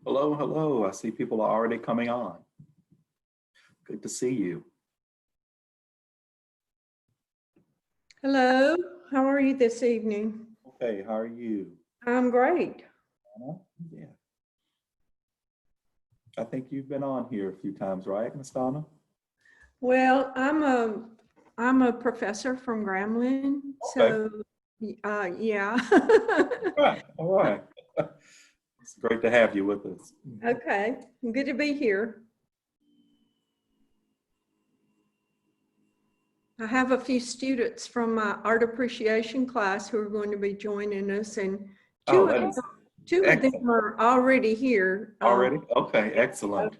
Hello, hello. I see people are already coming on. Good to see you. Hello, how are you this evening? Okay, how are you? I'm great. Anna? Yeah. I think you've been on here a few times, right, Miss Donna? Well, I'm a professor from Grambling, Okay. so yeah. All right. It's great to have you with us. Okay, good to be here. I have a few students from my art appreciation class who are going to be joining us, and Oh, that is two of them excellent. are already here. Already? Okay, excellent.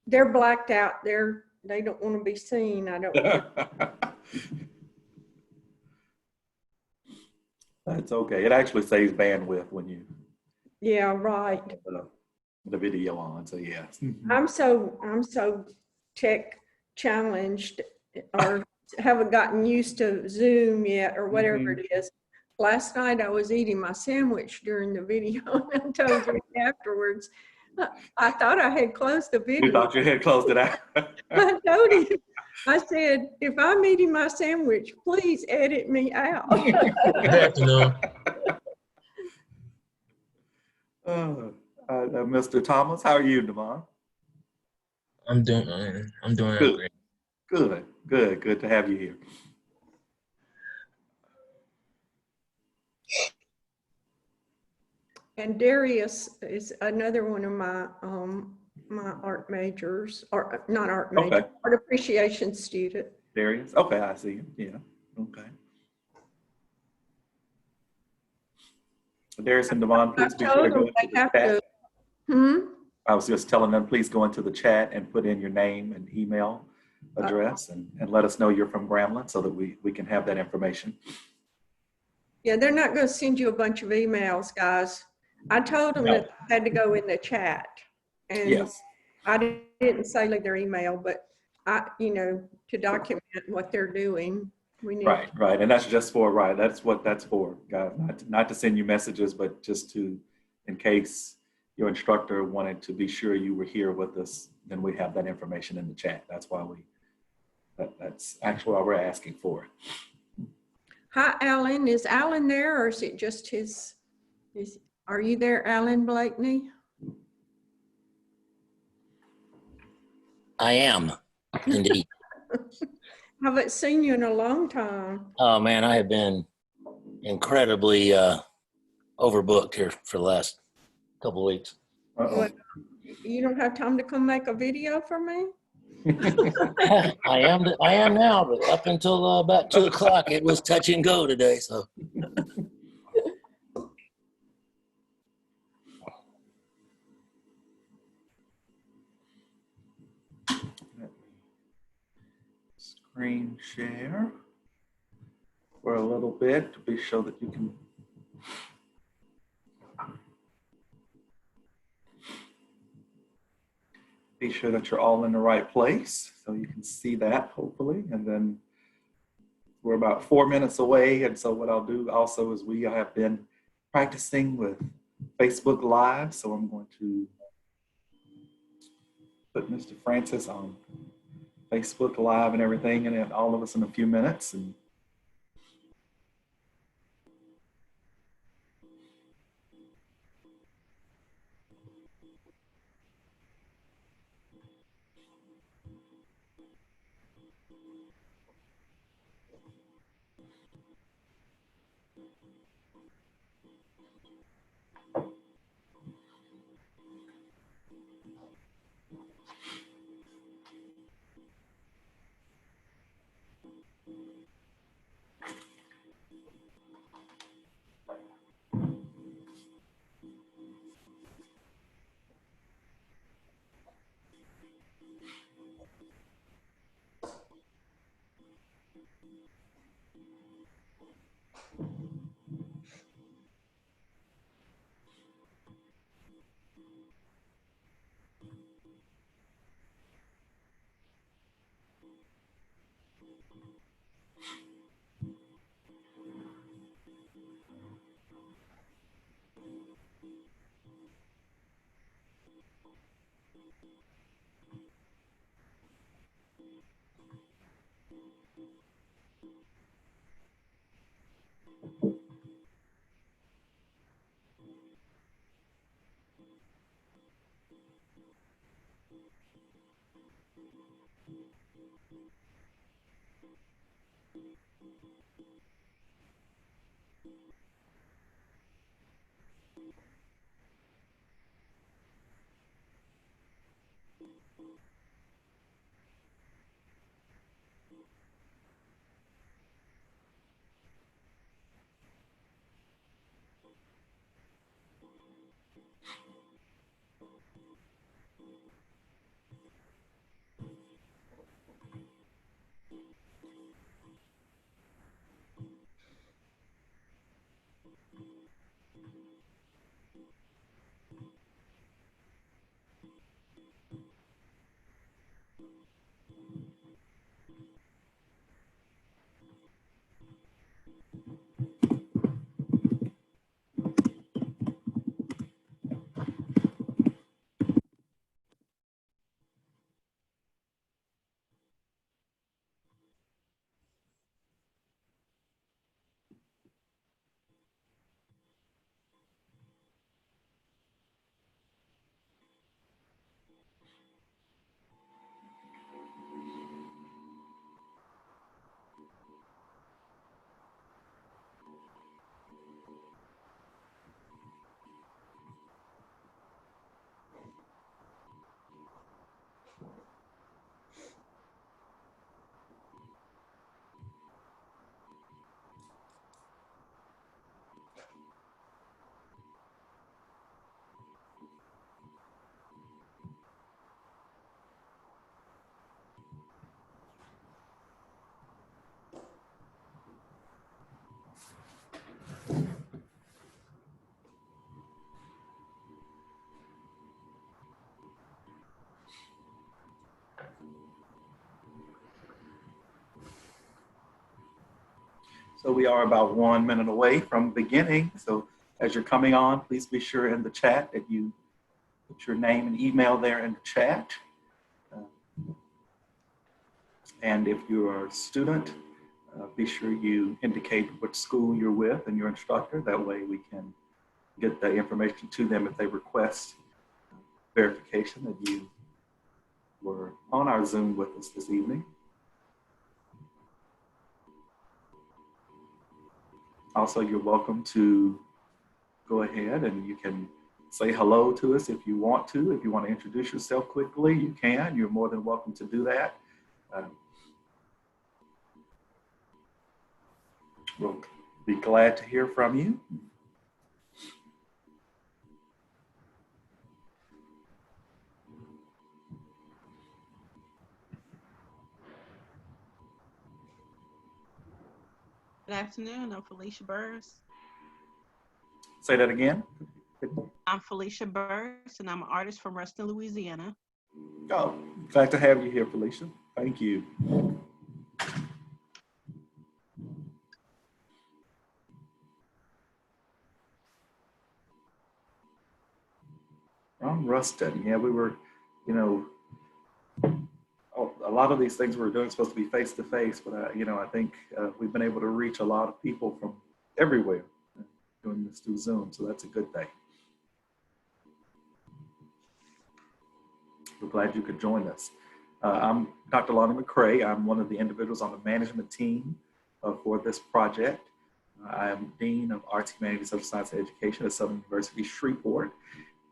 They're blacked out. They don't want to be seen. I don't think. That's okay. It actually saves bandwidth when you Yeah, right. put the video on, so yes. I'm so tech challenged or haven't gotten used to Zoom yet or whatever it is. Last night I was eating my sandwich during the video and I told you afterwards, I thought I had closed the video. You thought you had closed it out? I told him, I said, if I'm eating my sandwich, please edit me out. Mr. Thomas, how are you, Devon? I'm doing Good. great. Good to have you here. And Darius is another one of my my art majors, or not art major, Okay. art appreciation student. Darius? Okay, I see him. Yeah. Okay. Darius and Devon, please be sure to go into the chat. I was just telling them, please go into the chat and put in your name and email address and let us know you're from Grambling so that we can have that information. Yeah, they're not going to send you a bunch of emails, guys. I told them that they had to go in the chat, and yes, I didn't say like their email, but to document what they're doing, we need. Right, and that's just for that's what that's for, guys. Not to send you messages, but just to, in case your instructor wanted to be sure you were here with us, then we have that information in the chat. That's why that's actually why we're asking for it. Hi, Alan. Is Alan there, or is it just his? Are you there, Alan Blakeney? I am, indeed. Haven't seen you in a long time. Oh man, I have been incredibly overbooked here for the last couple of weeks. Well, you don't have time to come make a video for me? I am now, but up until about 2 o'clock, it was touch and go today. So. Screen share for a little bit to be sure that you can be sure that you're all in the right place so you can see that hopefully. And then we're about 4 minutes away. And so what I'll do also is we have been practicing with Facebook Live. So I'm going to put Mr. Francis on Facebook Live and everything, and then all of us in a few minutes. And So we are about 1 minute away from beginning. So as you're coming on, please be sure in the chat that you put your name and email there in the chat. And if you are a student, be sure you indicate what school you're with and your instructor. That way we can get the information to them if they request verification that you were on our Zoom with us this evening. Also, you're welcome to go ahead and you can say hello to us if you want to. If you want to introduce yourself quickly, you can. You're more than welcome to do that. We'll be glad to hear from you. Good afternoon. I'm Felicia Burrs. Say that again. I'm Felicia Burrs, and I'm an artist from Ruston, Louisiana. Oh, glad to have you here, Felicia. Thank you. From Ruston. Yeah, we were, you know, a lot of these things we're doing are supposed to be face to face, but you know, I think we've been able to reach a lot of people from everywhere doing this through Zoom, so that's a good thing. We're glad you could join us. I'm Dr. Lonnie McCray. I'm one of the individuals on the management team for this project. I am Dean of Arts, Humanities, Social Science, and Education at Southern University Shreveport.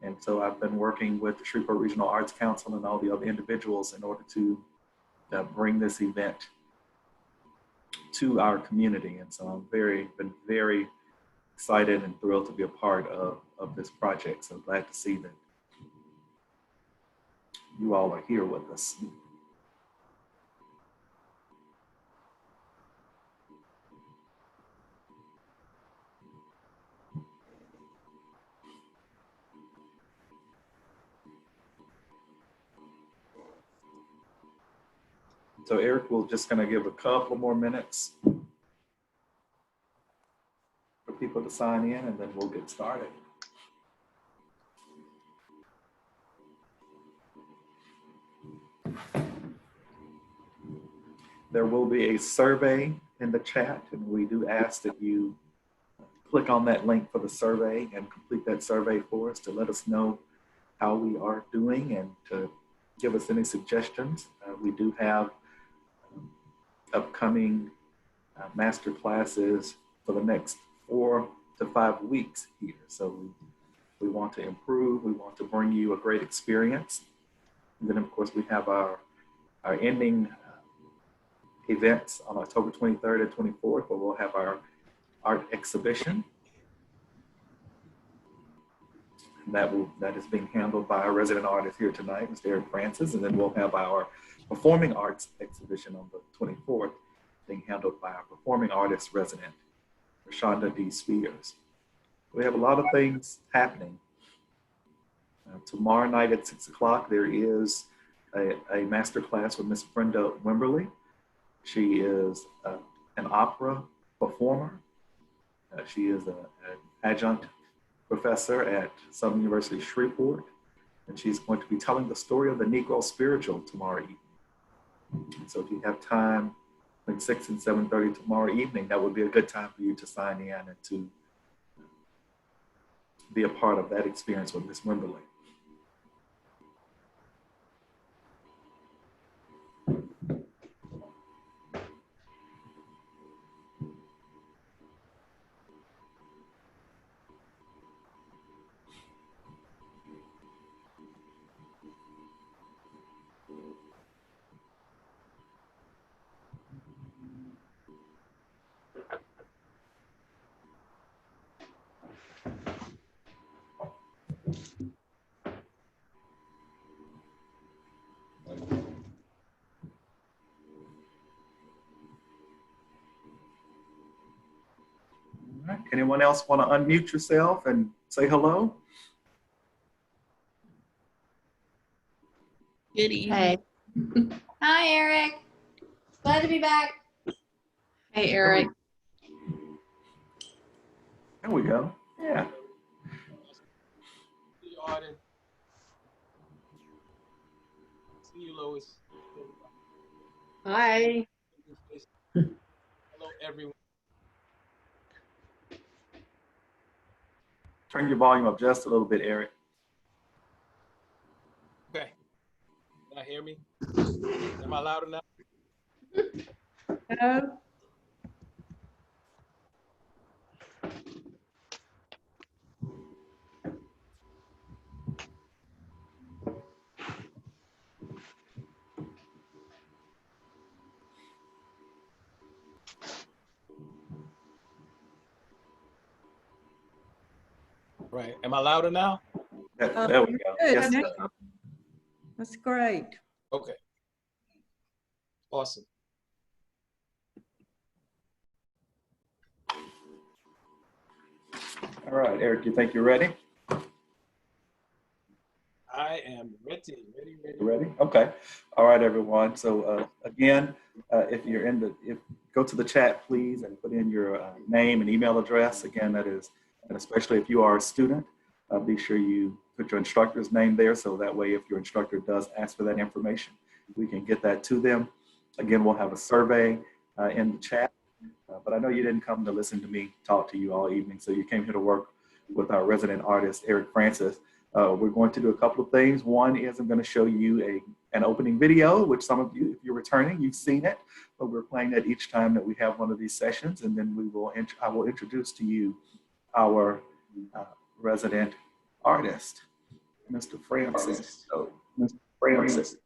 And so I've been working with the Shreveport Regional Arts Council and all the other individuals in order to bring this event to our community. And so I'm been very excited and thrilled to be a part of this project. So glad to see that you all are here with us. So Eric, we're just going to give a couple more minutes for people to sign in, and then we'll get started. There will be a survey in the chat, and we do ask that you click on that link for the survey and complete that survey for us to let us know how we are doing and to give us any suggestions. We do have upcoming master classes for the next 4 to 5 weeks here. So we want to improve. We want to bring you a great experience. And then of course we have our ending events on October 23rd and 24th, where we'll have our art exhibition. And that is being handled by our resident artist here tonight, Mr. Eric Francis. And then we'll have our performing arts exhibition on the 24th, being handled by our performing artist resident, Rashonda D. Spears. We have a lot of things happening. Tomorrow night at 6 o'clock, there is a master class with Miss Brenda Wimberly. She is an opera performer. She is an adjunct professor at Southern University Shreveport, and she's going to be telling the story of the Negro spiritual tomorrow evening. And so if you have time between 6 and 7:30 tomorrow evening, that would be a good time for you to sign in and to be a part of that experience with Miss Wimberly. All right. Anyone else want to unmute yourself and say hello? Good evening. Hey. Hi, Eric. Glad to be back. Hey, Eric. There we go. Yeah. See you, Arden. See you, Lois. Hi. Hello, everyone. Turn your volume up just a little bit, Eric. Okay. Can I hear me? Am I loud enough? No? Right. Am I louder now? There we go. Good. Yes, Now- sir. That's great. Okay. Awesome. All right, Eric, you think you're ready? I am ready. You ready? Okay. All right, everyone. So again, if go to the chat, please, and put in your name and email address. Again, that is, and especially if you are a student, be sure you put your instructor's name there. So that way, if your instructor does ask for that information, we can get that to them. Again, we'll have a survey in the chat. But I know you didn't come to listen to me talk to you all evening. So you came here to work with our resident artist, Eric Francis. We're going to do a couple of things. One is I'm going to show you an opening video, which some of you, if you're returning, you've seen it, but we're playing that each time that we have one of these sessions. And then I will introduce to you our resident artist, Mr. Francis. Mr. Francis.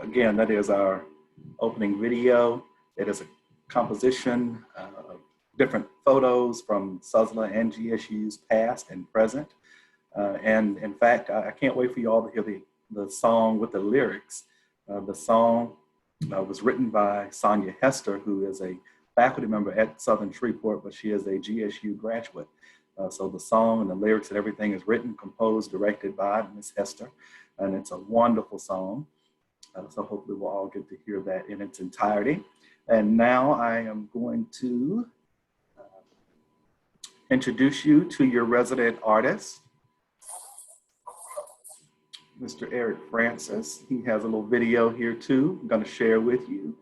again, that is our opening video. It is a composition of different photos from Suzzla and GSU's past and present. And in fact, I can't wait for you all to hear the song with the lyrics. The song was written by Sonia Hester, who is a faculty member at Southern Shreveport, but she is a GSU graduate. So the song and the lyrics and everything is written, composed, directed by Ms. Hester, and it's a wonderful song. So hopefully we'll all get to hear that in its entirety. And now I am going to introduce you to your resident artist, Mr. Eric Francis. He has a little video here too, I'm going to share with you.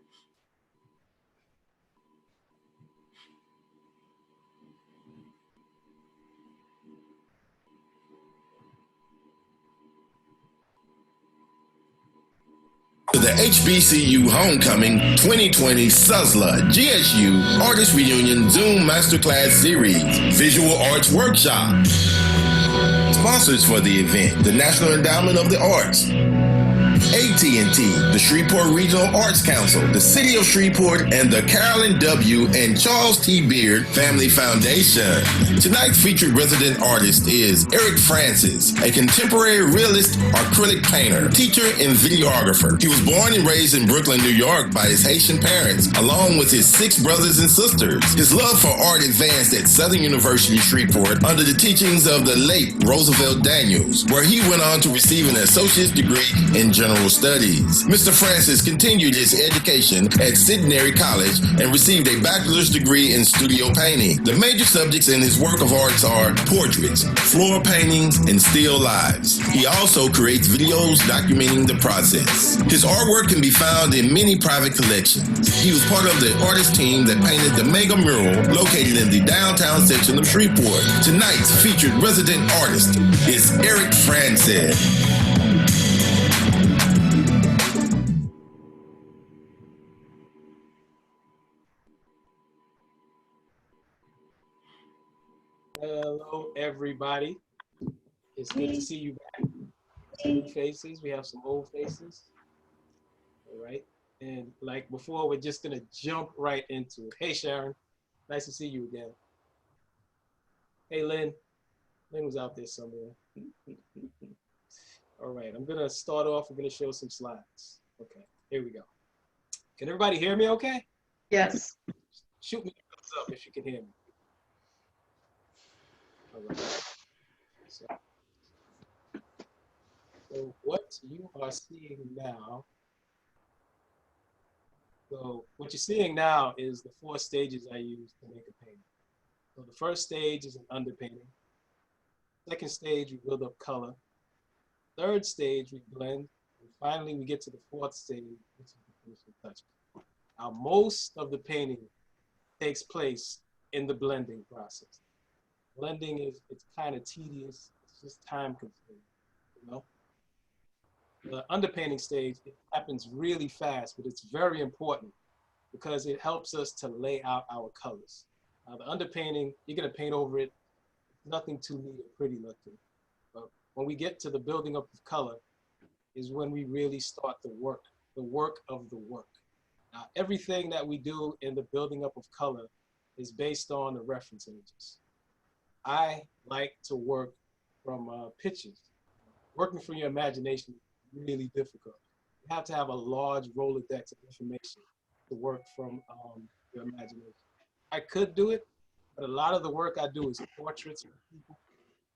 To the HBCU Homecoming 2020 Suzzla GSU Artist Reunion Zoom Masterclass Series Visual Arts Workshop. Sponsors for the event, the National Endowment of the Arts, AT&T, the Shreveport Regional Arts Council, the City of Shreveport, and the Carolyn W. and Charles T. Beard Family Foundation. Tonight's featured resident artist is Eric Francis, a contemporary realist acrylic painter, teacher, and videographer. He was born and raised in Brooklyn, New York by his Haitian parents, along with his 6 brothers and sisters. His love for art advanced at Southern University Shreveport under the teachings of the late Roosevelt Daniels, where he went on to receive an associate's degree in general studies. Mr. Francis continued his education at Centenary College and received a bachelor's degree in studio painting. The major subjects in his work of arts are portraits, floor paintings, and still lives. He also creates videos documenting the process. His artwork can be found in many private collections. He was part of the artist team that painted the mega mural located in the downtown section of Shreveport. Tonight's featured resident artist is Eric Francis. Hello, everybody. It's good to see you back. Some new faces. We have some old faces. All right. And like before, we're just going to jump right into it. Hey, Sharon. Nice to see you again. Hey, Lynn. Lynn was out there somewhere. All right. I'm going to start off. We're going to show some slides. Okay. Here we go. Can everybody hear me okay? Yes. Shoot me a thumbs up if you can hear me. All right. So what you are seeing now, so what you're seeing now is the 4 stages I use to make a painting. So the first stage is an underpainting. Second stage, we build up color. Third stage, we blend. And finally, we get to the 4th stage, which is the finishing touches. Now, most of the painting takes place in the blending process. Blending it's kind of tedious. It's just time consuming, you know? The underpainting stage, it happens really fast, but it's very important because it helps us to lay out our colors. The underpainting, you're gonna paint over it, nothing too neat or pretty looking. But when we get to the building up of color is when we really start the work of the work. Now, everything that we do in the building up of color is based on the reference images. I like to work from pictures. Working from your imagination is really difficult. You have to have a large Rolodex of information to work from your imagination. I could do it, but a lot of the work I do is portraits of people,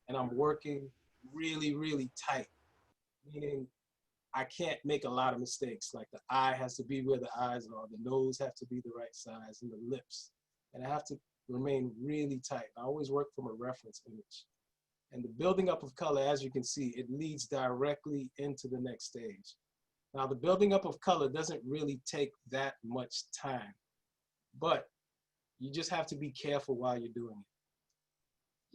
and I'm working really, really tight, meaning I can't make a lot of mistakes. Like the eye has to be where the eyes are, the nose has to be the right size, and the lips. And I have to remain really tight. I always work from a reference image. And the building up of color, as you can see, it leads directly into the next stage. Now, the building up of color doesn't really take that much time, but you just have to be careful while you're doing it.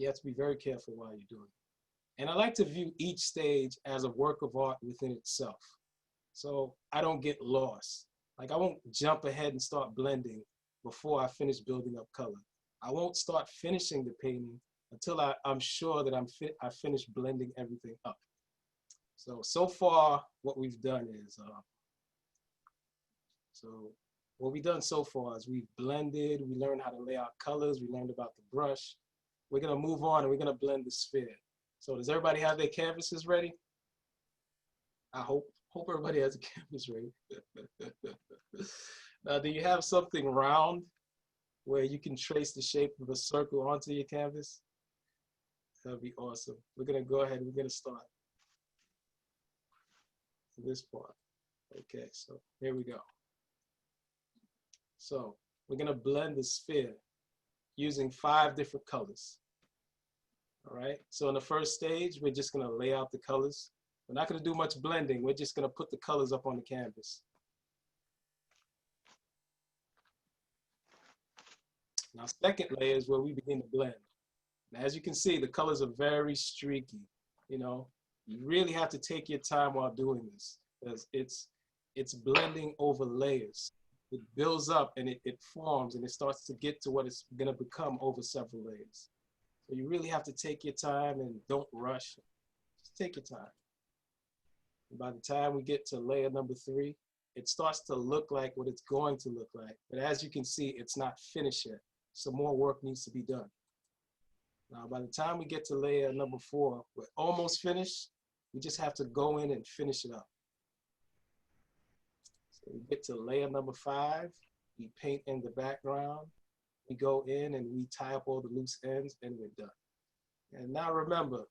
You have to be very careful while you're doing it. And I like to view each stage as a work of art within itself. So I don't get lost. Like I won't jump ahead and start blending before I finish building up color. I won't start finishing the painting until I'm sure that I finished blending everything up. So far, what we've done is So what we've done so far is we've blended, we learned how to lay out colors, we learned about the brush. We're gonna move on and we're gonna blend the sphere. So does everybody have their canvases ready? I hope everybody has a canvas ready. Now, do you have something round where you can trace the shape of a circle onto your canvas? That'd be awesome. We're gonna go ahead, we're gonna start this part. Okay, so here we go. So we're gonna blend the sphere using 5 different colors. All right, so in the first stage, we're just gonna lay out the colors. We're not gonna do much blending. We're just gonna put the colors up on the canvas. Now, second layer is where we begin to blend. Now, as you can see, the colors are very streaky. You know, you really have to take your time while doing this, because it's blending over layers. It builds up and it forms and it starts to get to what it's gonna become over several layers. So you really have to take your time and don't rush. Just take your time. And by the time we get to layer number 3, it starts to look like what it's going to look like. But as you can see, it's not finished yet. Some more work needs to be done. Now, by the time we get to layer number 4, we're almost finished. We just have to go in and finish it up. So we get to layer number 5, we paint in the background, we go in and we tie up all the loose ends and we're done. And now remember,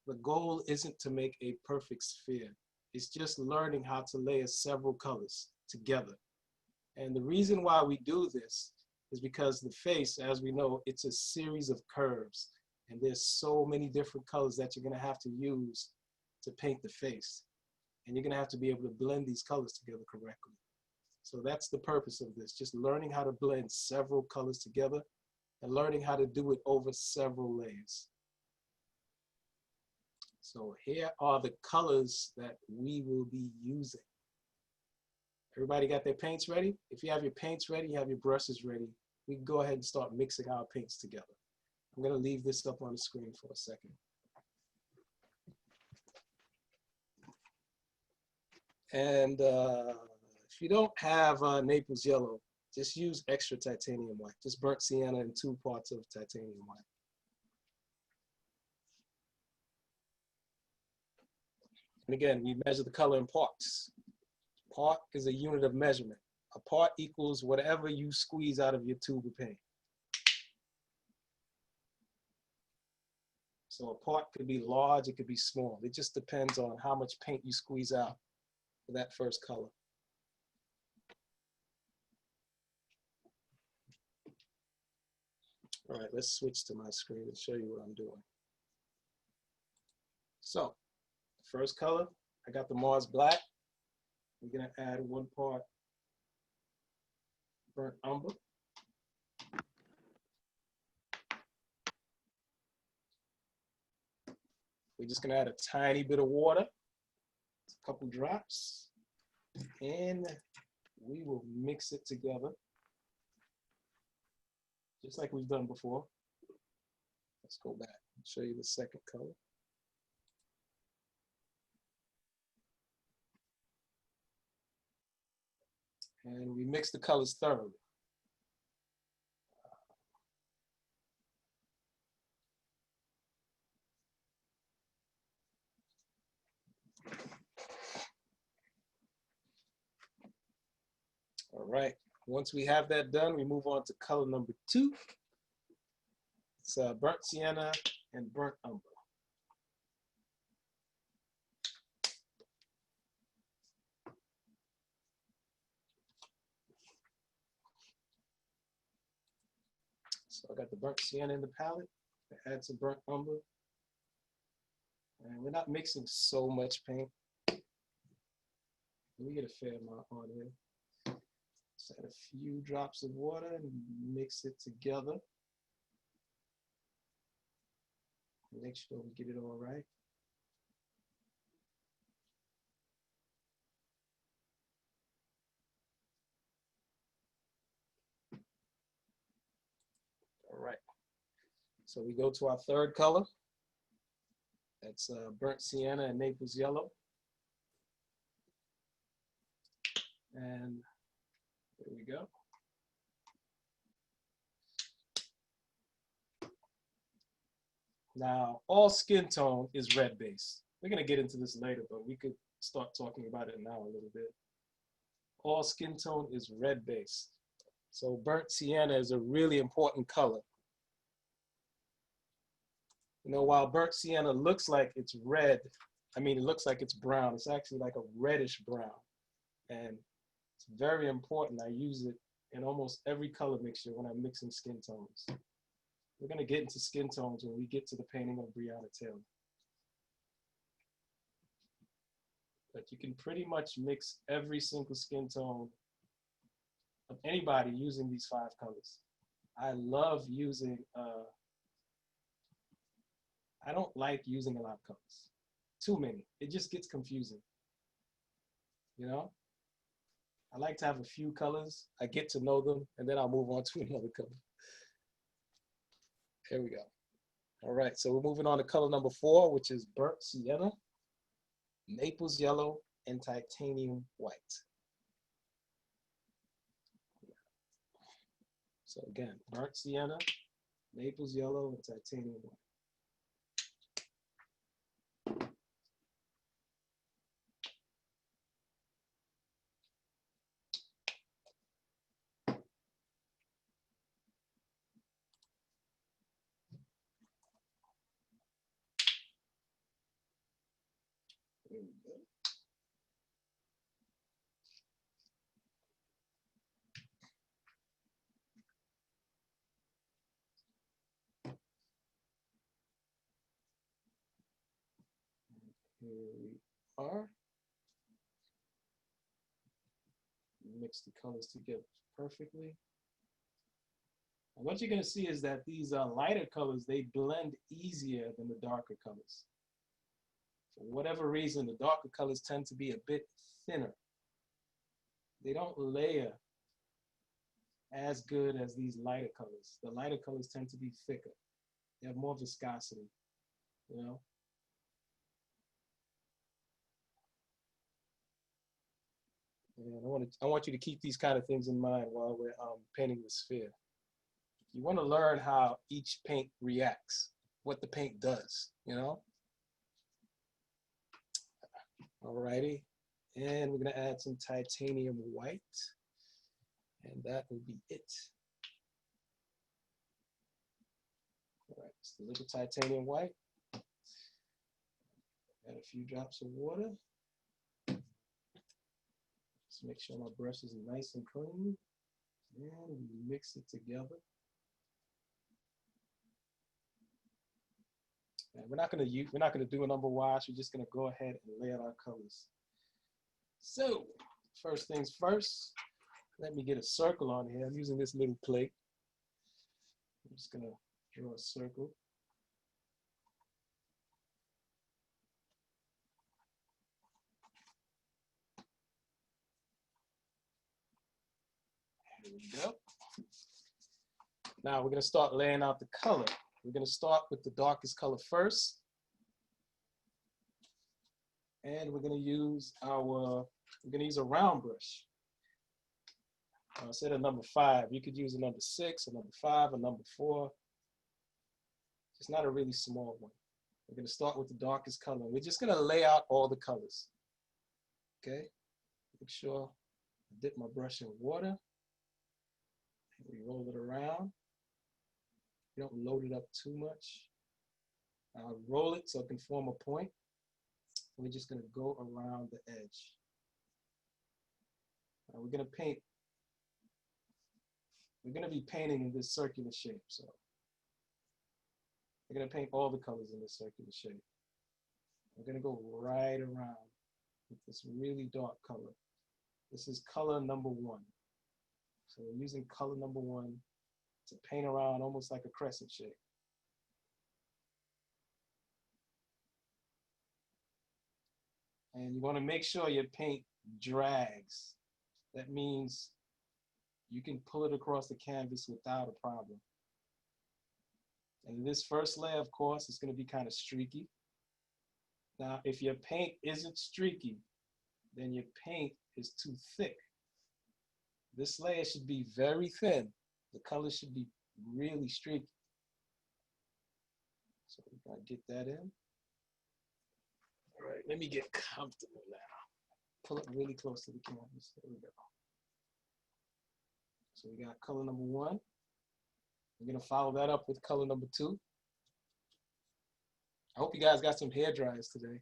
the goal isn't to make a perfect sphere. It's just learning how to layer several colors together. And the reason why we do this is because the face, as we know, it's a series of curves. And there's so many different colors that you're gonna have to use to paint the face. And you're gonna have to be able to blend these colors together correctly. So that's the purpose of this, just learning how to blend several colors together and learning how to do it over several layers. So here are the colors that we will be using. Everybody got their paints ready? If you have your paints ready, you have your brushes ready, we can go ahead and start mixing our paints together. I'm gonna leave this up on the screen for a second. And if you don't have Naples yellow, just use extra titanium white, just burnt sienna and 2 parts of titanium white. And again, we measure the color in parts. Part is a unit of measurement. A part equals whatever you squeeze out of your tube of paint. So a part could be large, it could be small. It just depends on how much paint you squeeze out for that first color. All right, let's switch to my screen and show you what I'm doing. So, first color, I got the Mars Black. We're gonna add 1 part burnt umber. We're just gonna add a tiny bit of water, a couple drops, and we will mix it together, just like we've done before. Let's go back and show you the second color. And we mix the colors thoroughly. All right, once we have that done, we move on to color number 2. It's burnt sienna and burnt umber. So I got the burnt sienna in the palette. I add some burnt umber. And we're not mixing so much paint. We get a fair amount on here. Just add a few drops of water and mix it together. Make sure we get it all right. All right. So we go to our third color. That's burnt sienna and Naples yellow. And There we go. Now, all skin tone is red base. We're gonna get into this later, but we could start talking about it now a little bit. All skin tone is red base. So burnt sienna is a really important color. You know, while burnt sienna looks like it's red, I mean, it looks like it's brown. It's actually like a reddish brown. And it's very important. I use it in almost every color mixture when I'm mixing skin tones. We're gonna get into skin tones when we get to the painting of Breonna Taylor. But you can pretty much mix every single skin tone of anybody using these 5 colors. I love using, I don't like using a lot of colors. Too many. It just gets confusing. You know? I like to have a few colors. I get to know them, and then I'll move on to another color. Here we go. All right, so we're moving on to color number 4, which is burnt sienna, Naples yellow, and titanium white. So again, burnt sienna, Naples yellow, and titanium white. There we go. Here we are. Mix the colors together perfectly. And what you're going to see is that these lighter colors, they blend easier than the darker colors. For whatever reason, the darker colors tend to be a bit thinner. They don't layer as good as these lighter colors. The lighter colors tend to be thicker. They have more viscosity, you know? And I want you to keep these kind of things in mind while we're painting the sphere. You want to learn how each paint reacts, what the paint does, you know? Alrighty, and we're gonna add some titanium white, and that will be it. All right, just a little titanium white. Add a few drops of water. Just make sure my brush is nice and clean, and we mix it together. And we're not gonna do a number wash. We're just gonna go ahead and lay out our colors. So, first things first, let me get a circle on here. I'm using this little plate. I'm just gonna draw a circle. There we go. Now we're gonna start laying out the color. We're gonna start with the darkest color first. And we're gonna use a round brush. Instead of number 5, you could use a number 6, a number 5, a number 4. It's not a really small one. We're gonna start with the darkest color. We're just gonna lay out all the colors. Okay? Make sure I dip my brush in water. We roll it around. You don't load it up too much. Roll it so it can form a point. We're just gonna go around the edge. We're gonna paint. We're gonna be painting in this circular shape, so we're gonna paint all the colors in this circular shape. We're gonna go right around with this really dark color. This is color number 1. So we're using color number 1 to paint around almost like a crescent shape. And you want to make sure your paint drags. That means you can pull it across the canvas without a problem. And this first layer, of course, is going to be kind of streaky. Now, if your paint isn't streaky, then your paint is too thick. This layer should be very thin. The color should be really streaky. So we gotta get that in. All right, let me get comfortable now. Pull it really close to the canvas. There we go. So we got color number 1. We're gonna follow that up with color number 2. I hope you guys got some hair dryers today.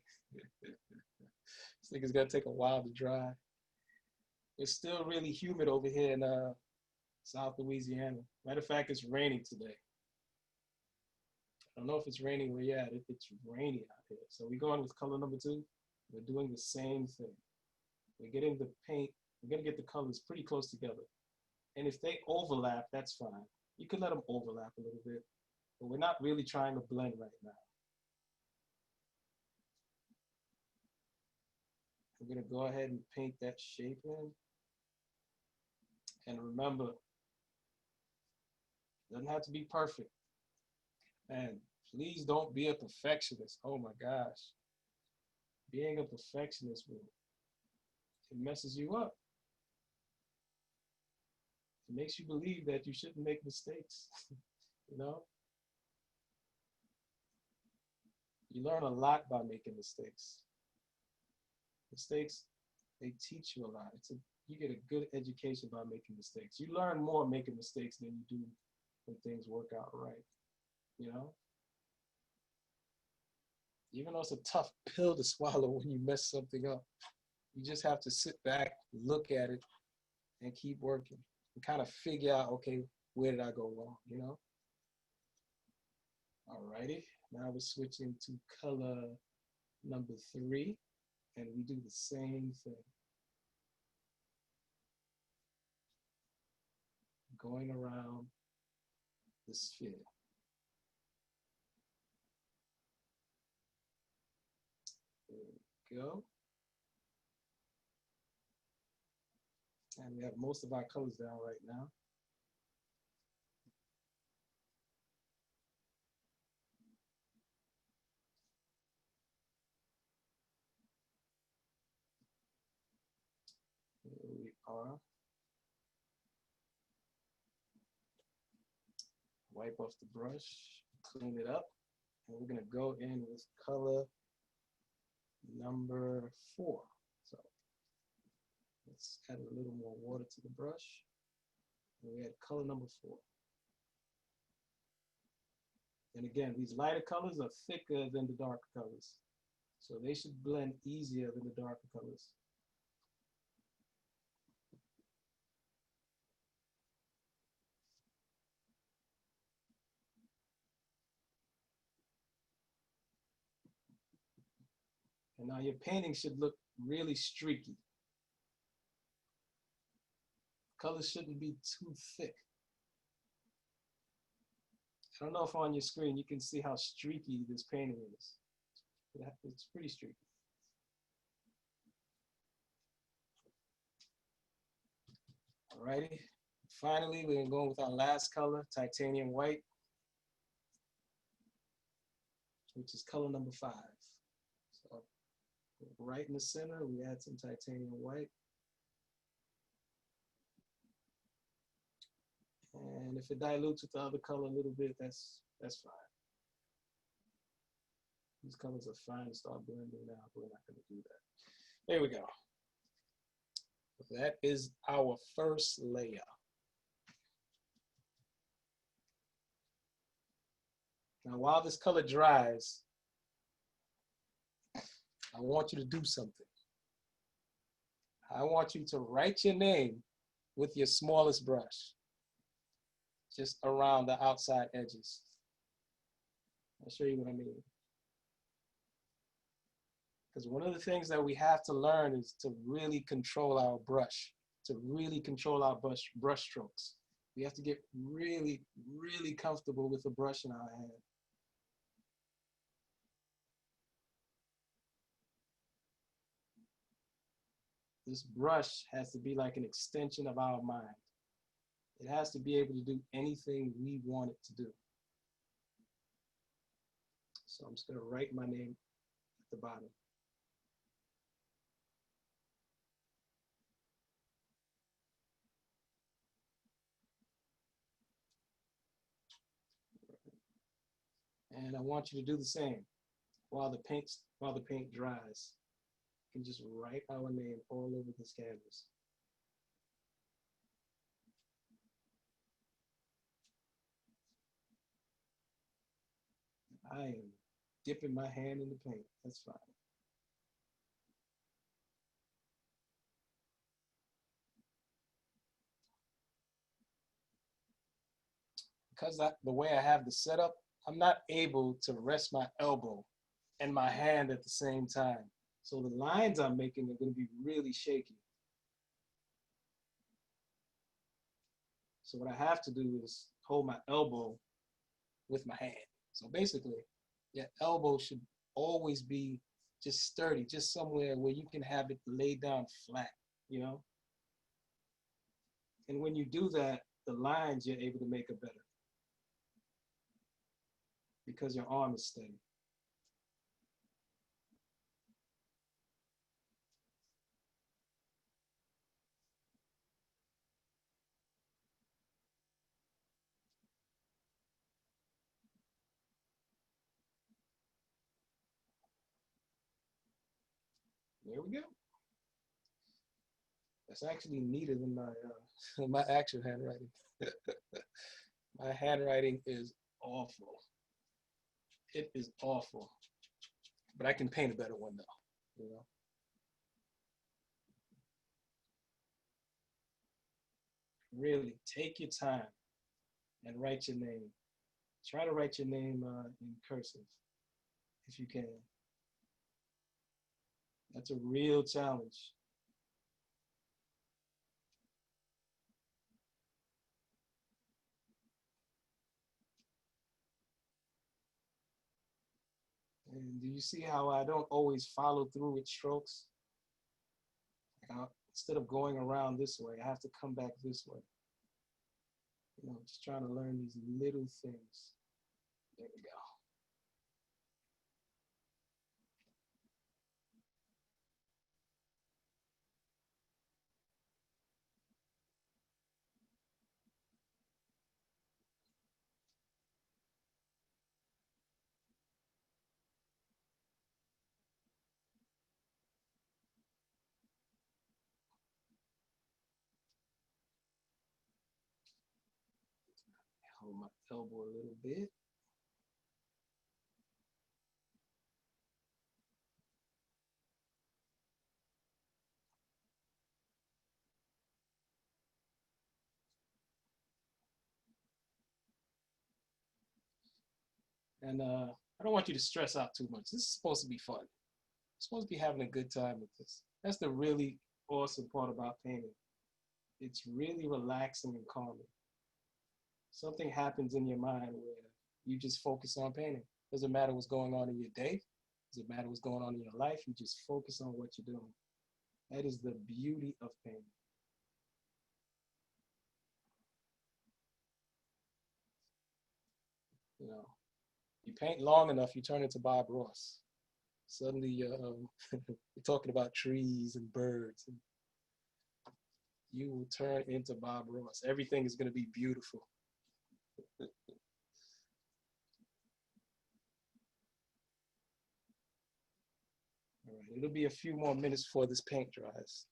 This thing is gonna take a while to dry. It's still really humid over here in South Louisiana. Matter of fact, it's raining today. I don't know if it's raining where you're at. It's rainy out here. So we're going with color number 2. We're doing the same thing. We're getting the paint, we're gonna get the colors pretty close together. And if they overlap, that's fine. You can let them overlap a little bit, but we're not really trying to blend right now. We're gonna go ahead and paint that shape in. And remember, it doesn't have to be perfect. And please don't be a perfectionist. Oh my gosh. Being a perfectionist, it messes you up. It makes you believe that you shouldn't make mistakes, you know? You learn a lot by making mistakes. Mistakes, they teach you a lot. You get a good education by making mistakes. You learn more making mistakes than you do when things work out right, you know? Even though it's a tough pill to swallow when you mess something up, you just have to sit back, look at it, and keep working. And kind of figure out, okay, where did I go wrong, you know? Alrighty, now we're switching to color number 3, and we do the same thing. Going around the sphere. There we go. And we have most of our colors down right now. Here we are. Wipe off the brush, clean it up, and we're gonna go in with color number 4. So let's add a little more water to the brush. And we add color number 4. And again, these lighter colors are thicker than the darker colors. So they should blend easier than the darker colors. And now your painting should look really streaky. Colors shouldn't be too thick. I don't know if on your screen you can see how streaky this painting is. It's pretty streaky. Alrighty, finally we're going with our last color, titanium white, which is color number 5. So right in the center, we add some titanium white. And if it dilutes with the other color a little bit, that's fine. These colors are fine to start blending now, but we're not going to do that. There we go. That is our first layer. Now, while this color dries, I want you to do something. I want you to write your name with your smallest brush, just around the outside edges. I'll show you what I mean. Because one of the things that we have to learn is to really control our brush, to really control our brush strokes. We have to get really, really comfortable with the brush in our hand. This brush has to be like an extension of our mind. It has to be able to do anything we want it to do. So I'm just going to write my name at the bottom. And I want you to do the same while the paint dries. You can just write our name all over this canvas. I am dipping my hand in the paint. That's fine. Because the way I have the setup, I'm not able to rest my elbow and my hand at the same time. So the lines I'm making are going to be really shaky. So what I have to do is hold my elbow with my hand. So basically, your elbow should always be just sturdy, just somewhere where you can have it laid down flat, you know? And when you do that, the lines you're able to make are better because your arm is steady. There we go. That's actually neater than my my actual handwriting. My handwriting is awful. It is awful. But I can paint a better one though, you know. Really take your time and write your name. Try to write your name in cursive if you can. That's a real challenge. And do you see how I don't always follow through with strokes? Instead of going around this way, I have to come back this way. You know, just trying to learn these little things. There we go. Hold my elbow a little bit. And I don't want you to stress out too much. This is supposed to be fun. You're supposed to be having a good time with this. That's the really awesome part about painting. It's really relaxing and calming. Something happens in your mind where you just focus on painting. Doesn't matter what's going on in your day. Doesn't matter what's going on in your life. You just focus on what you're doing. That is the beauty of painting. You know, you paint long enough, you turn into Bob Ross. Suddenly you're talking about trees and birds. And you will turn into Bob Ross. Everything is going to be beautiful. All right, it'll be a few more minutes before this paint dries.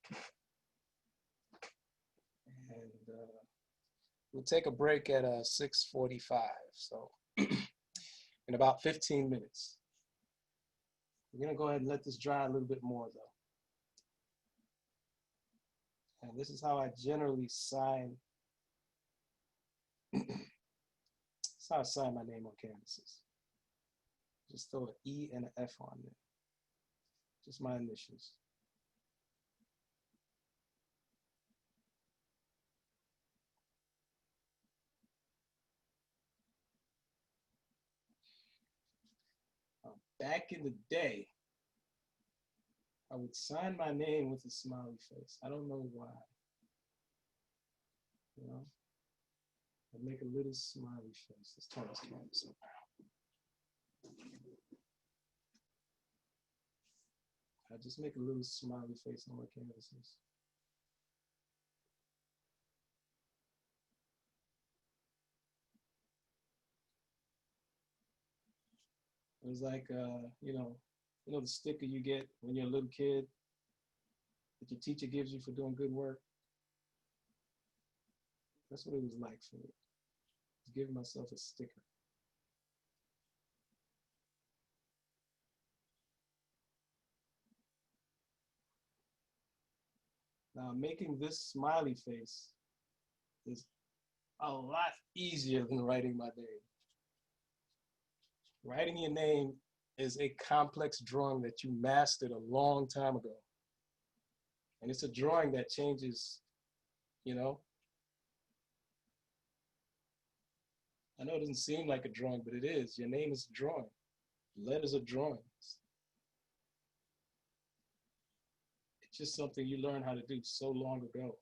And we'll take a break at 6:45. So in about 15 minutes. We're gonna go ahead and let this dry a little bit more though. And this is how I generally sign. That's how I sign my name on canvases. Just throw an E and an F on there. Just my initials. Back in the day, I would sign my name with a smiley face. I don't know why. You know, I'd make a little smiley face. Let's turn this canvas up. I just make a little smiley face on my canvases. It was like, the sticker you get when you're a little kid that your teacher gives you for doing good work. That's what it was like for me. Just giving myself a sticker. Now, making this smiley face is a lot easier than writing my name. Writing your name is a complex drawing that you mastered a long time ago. And it's a drawing that changes, I know it doesn't seem like a drawing, but it is. Your name is a drawing. Letters are drawings. It's just something you learn how to do so long ago.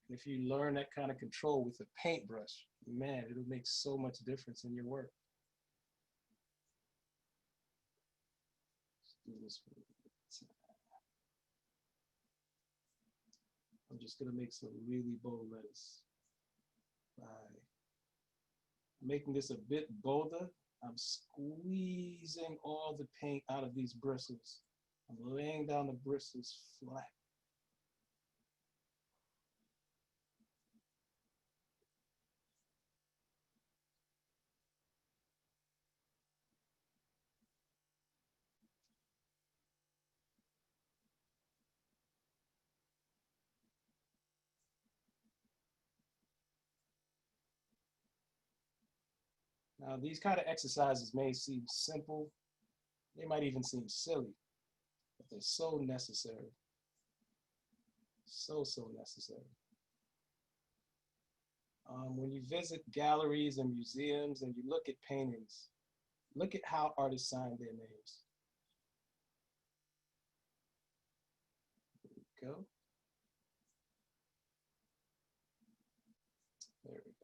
And if you learn that kind of control with a paintbrush, man, it'll make so much difference in your work. Let's do this one. I'm just gonna make some really bold letters. By making this a bit bolder, I'm squeezing all the paint out of these bristles. I'm laying down the bristles flat. Now, these kind of exercises may seem simple. They might even seem silly, but they're so necessary. So necessary. When you visit galleries and museums and you look at paintings, look at how artists sign their names. There we go. There we go.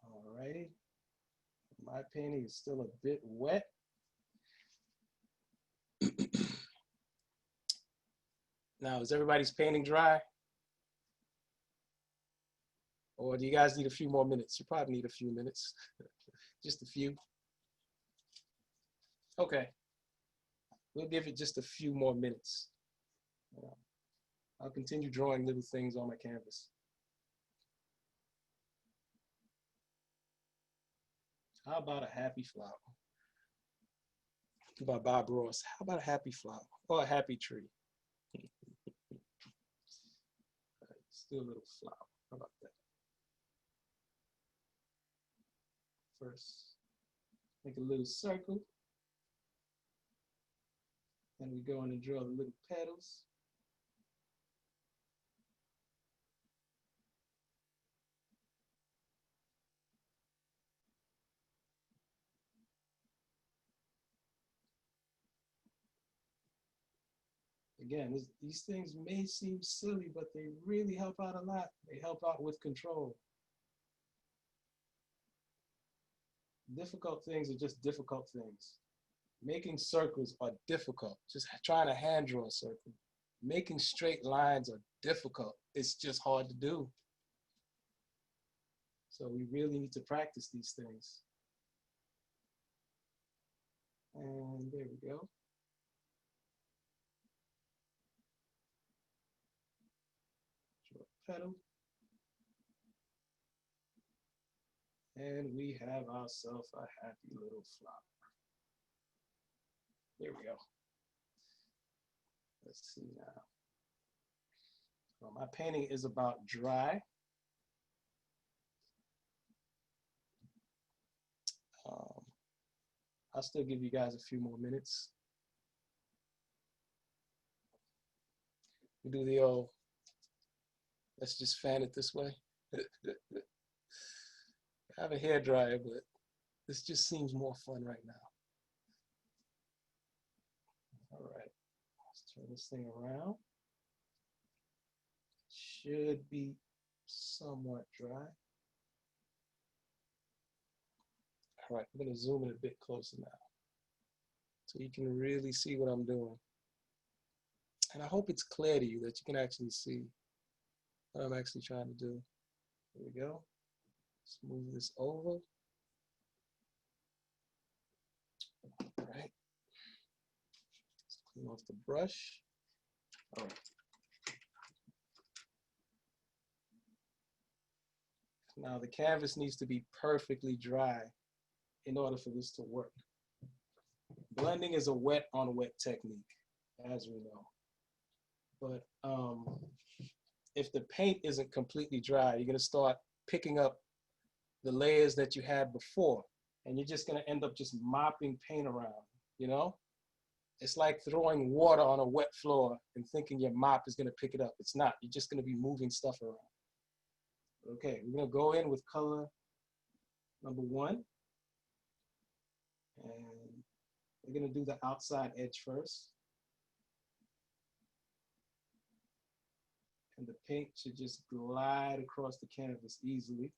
All righty. My painting is still a bit wet. Now, is everybody's painting dry? Or do you guys need a few more minutes? You probably need a few minutes, just a few. Okay, we'll give it just a few more minutes. I'll continue drawing little things on my canvas. How about a happy flower? By Bob Ross. How about a happy flower or a happy tree? Let's do a little flower. How about that? First, make a little circle. Then we go in and draw the little petals. Again, these things may seem silly, but they really help out a lot. They help out with control. Difficult things are just difficult things. Making circles are difficult. Just trying to hand draw a circle. Making straight lines are difficult. It's just hard to do. So we really need to practice these things. And there we go. Draw a petal. And we have ourselves a happy little flower. There we go. Let's see now. Well, my painting is about dry. I'll still give you guys a few more minutes. We do the old, let's just fan it this way. I have a hairdryer, but this just seems more fun right now. All right, let's turn this thing around. Should be somewhat dry. All right, I'm gonna zoom in a bit closer now so you can really see what I'm doing. And I hope it's clear to you that you can actually see what I'm actually trying to do. There we go. Let's move this over. All right. Let's clean off the brush. All right. Now the canvas needs to be perfectly dry in order for this to work. Blending is a wet on wet technique, as we know. But if the paint isn't completely dry, you're gonna start picking up the layers that you had before, and you're just gonna end up just mopping paint around, you know? It's like throwing water on a wet floor and thinking your mop is gonna pick it up. It's not, you're just gonna be moving stuff around. Okay, we're gonna go in with color number 1. And we're gonna do the outside edge first. And the paint should just glide across the canvas easily.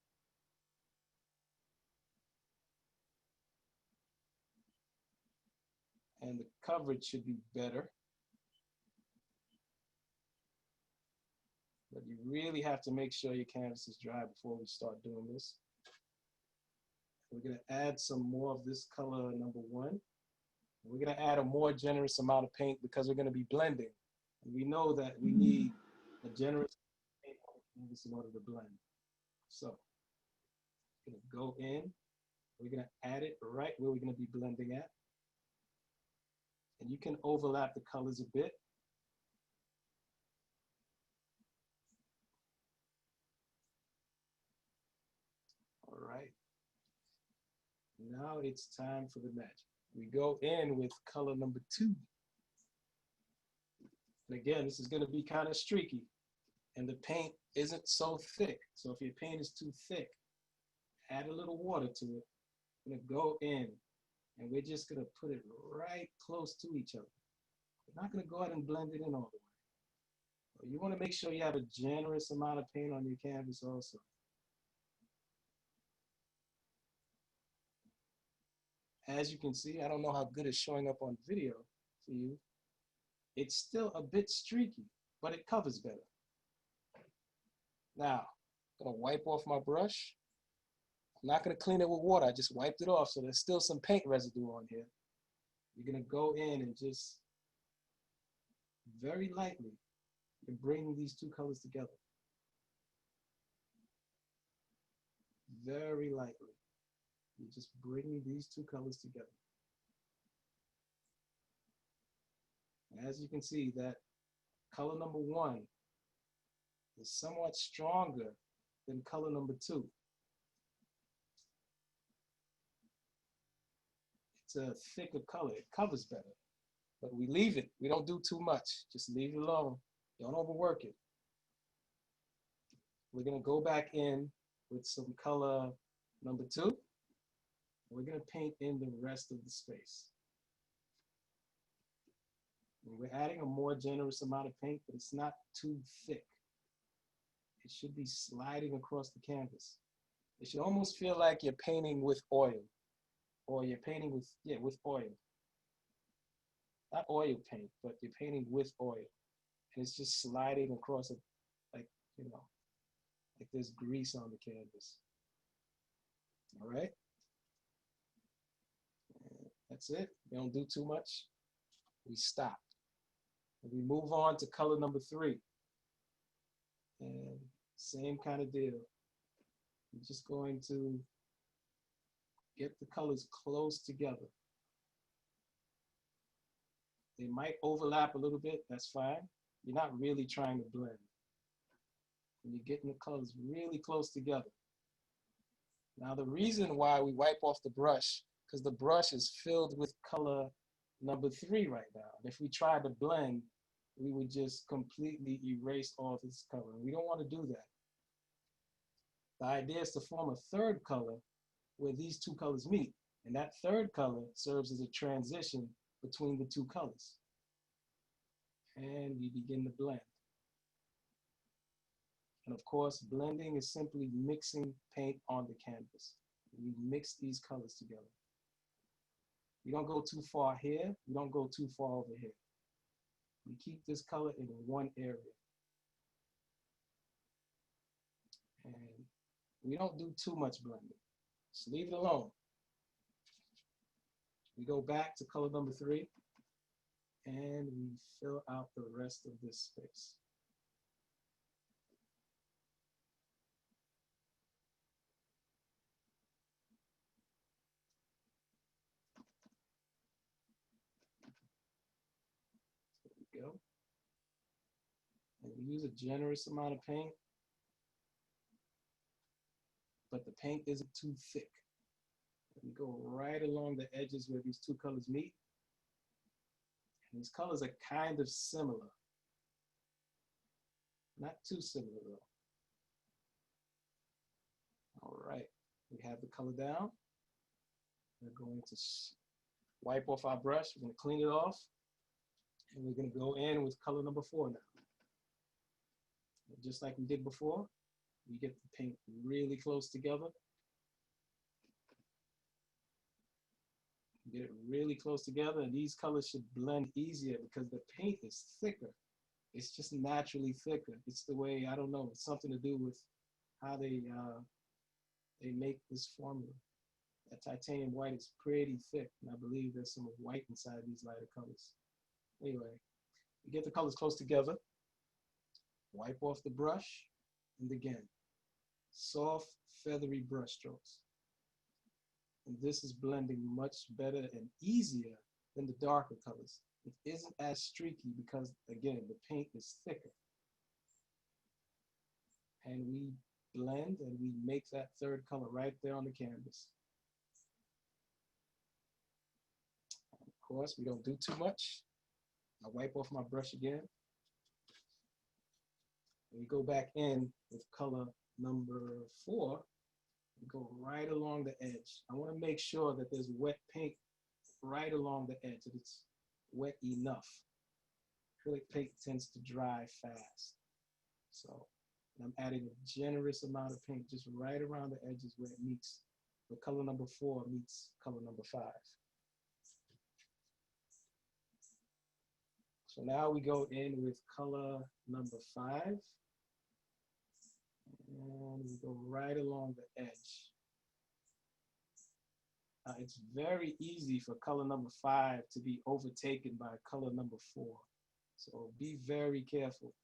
And the coverage should be better. But you really have to make sure your canvas is dry before we start doing this. We're gonna add some more of this color number 1. We're gonna add a more generous amount of paint because we're gonna be blending. And we know that we need a generous paint on the canvas in order to blend. So, we're gonna go in, we're gonna add it right where we're gonna be blending at. And you can overlap the colors a bit. All right. Now it's time for the magic. We go in with color number 2. And again, this is gonna be kind of streaky, and the paint isn't so thick. So if your paint is too thick, add a little water to it. I'm gonna go in, and we're just gonna put it right close to each other. We're not gonna go ahead and blend it in all the way. You wanna make sure you have a generous amount of paint on your canvas also. As you can see, I don't know how good it's showing up on video for you. It's still a bit streaky, but it covers better. Now, I'm gonna wipe off my brush. I'm not gonna clean it with water, I just wiped it off, so there's still some paint residue on here. You're gonna go in and just very lightly, you're bringing these two colors together. Very lightly. You're just bringing these two colors together. As you can see, that color number 1 is somewhat stronger than color number 2. It's a thicker color, it covers better. But we leave it, we don't do too much. Just leave it alone, don't overwork it. We're gonna go back in with some color number 2. We're gonna paint in the rest of the space. And we're adding a more generous amount of paint, but it's not too thick. It should be sliding across the canvas. It should almost feel like you're painting with oil, or you're painting with, yeah, with oil. Not oil paint, but you're painting with oil. And it's just sliding across it, like, you know, like there's grease on the canvas. All right? And that's it. We don't do too much. We stop. And we move on to color number 3. And same kind of deal. We're just going to get the colors close together. They might overlap a little bit, that's fine. You're not really trying to blend. And you're getting the colors really close together. Now the reason why we wipe off the brush, because the brush is filled with color number 3 right now. And if we tried to blend, we would just completely erase all this color. We don't want to do that. The idea is to form a 3rd color where these 2 colors meet. And that 3rd color serves as a transition between the 2 colors. And we begin to blend. And of course, blending is simply mixing paint on the canvas. We mix these colors together. We don't go too far here. We don't go too far over here. We keep this color in one area. And we don't do too much blending. Just leave it alone. We go back to color number 3 and we fill out the rest of this space. There we go. And we use a generous amount of paint, but the paint isn't too thick. We go right along the edges where these two colors meet. And these colors are kind of similar. Not too similar though. All right, we have the color down. We're going to wipe off our brush. We're going to clean it off. And we're going to go in with color number 4 now. And just like we did before, we get the paint really close together. Get it really close together, and these colors should blend easier because the paint is thicker. It's just naturally thicker. It's the way, I don't know, it's something to do with how they make this formula. That titanium white is pretty thick, and I believe there's some white inside these lighter colors. Anyway, we get the colors close together, wipe off the brush, and again, soft, feathery brush strokes. And this is blending much better and easier than the darker colors. It isn't as streaky because, again, the paint is thicker. And we blend and we make that third color right there on the canvas. Of course, we don't do too much. I wipe off my brush again. And we go back in with color number 4. Go right along the edge. I want to make sure that there's wet paint right along the edge, that it's wet enough. Acrylic paint tends to dry fast. So I'm adding a generous amount of paint just right around the edges where it meets, where color number 4 meets color number 5. So now we go in with color number 5. And we go right along the edge. It's very easy for color number 5 to be overtaken by color number 4. So be very careful.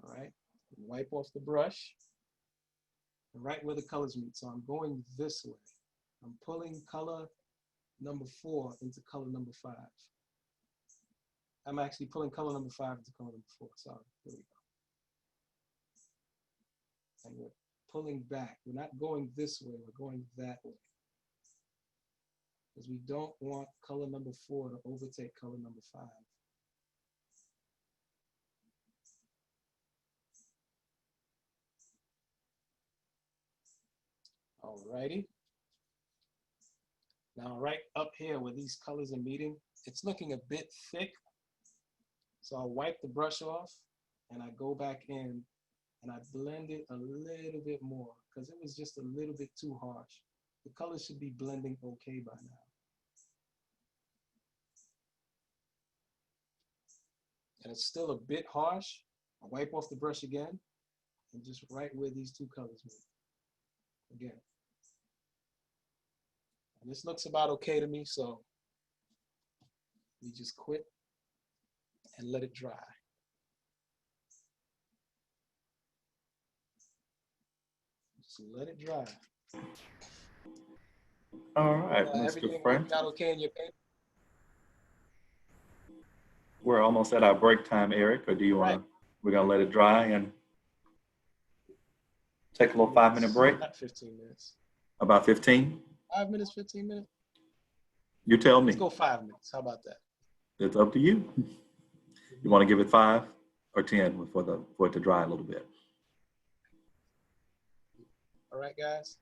All right, wipe off the brush. Right where the colors meet. So I'm going this way. I'm pulling color number 4 into color number 5. I'm actually pulling color number 5 into color number 4. Sorry, here we go. And we're pulling back. We're not going this way, we're going that way. Because we don't want color number 4 to overtake color number 5. Alrighty. Now right up here where these colors are meeting, it's looking a bit thick. So I'll wipe the brush off and I go back in and I blend it a little bit more because it was just a little bit too harsh. The colors should be blending okay by now. And it's still a bit harsh. I wipe off the brush again and just right where these two colors meet. Again. And this looks about okay to me, so we just quit and let it dry. Just let it dry. All right, Everything Mr. French. worked out okay in your paper? We're almost at our break time, Eric, or do you want to, we're going to let it dry and take a little 5-minute break? Not 15 minutes. About 15? 5 minutes, 15 minutes? You tell me. Let's go 5 minutes. How about that? It's up to you. You want to give it 5 or 10 for it to dry a little bit? All right, guys?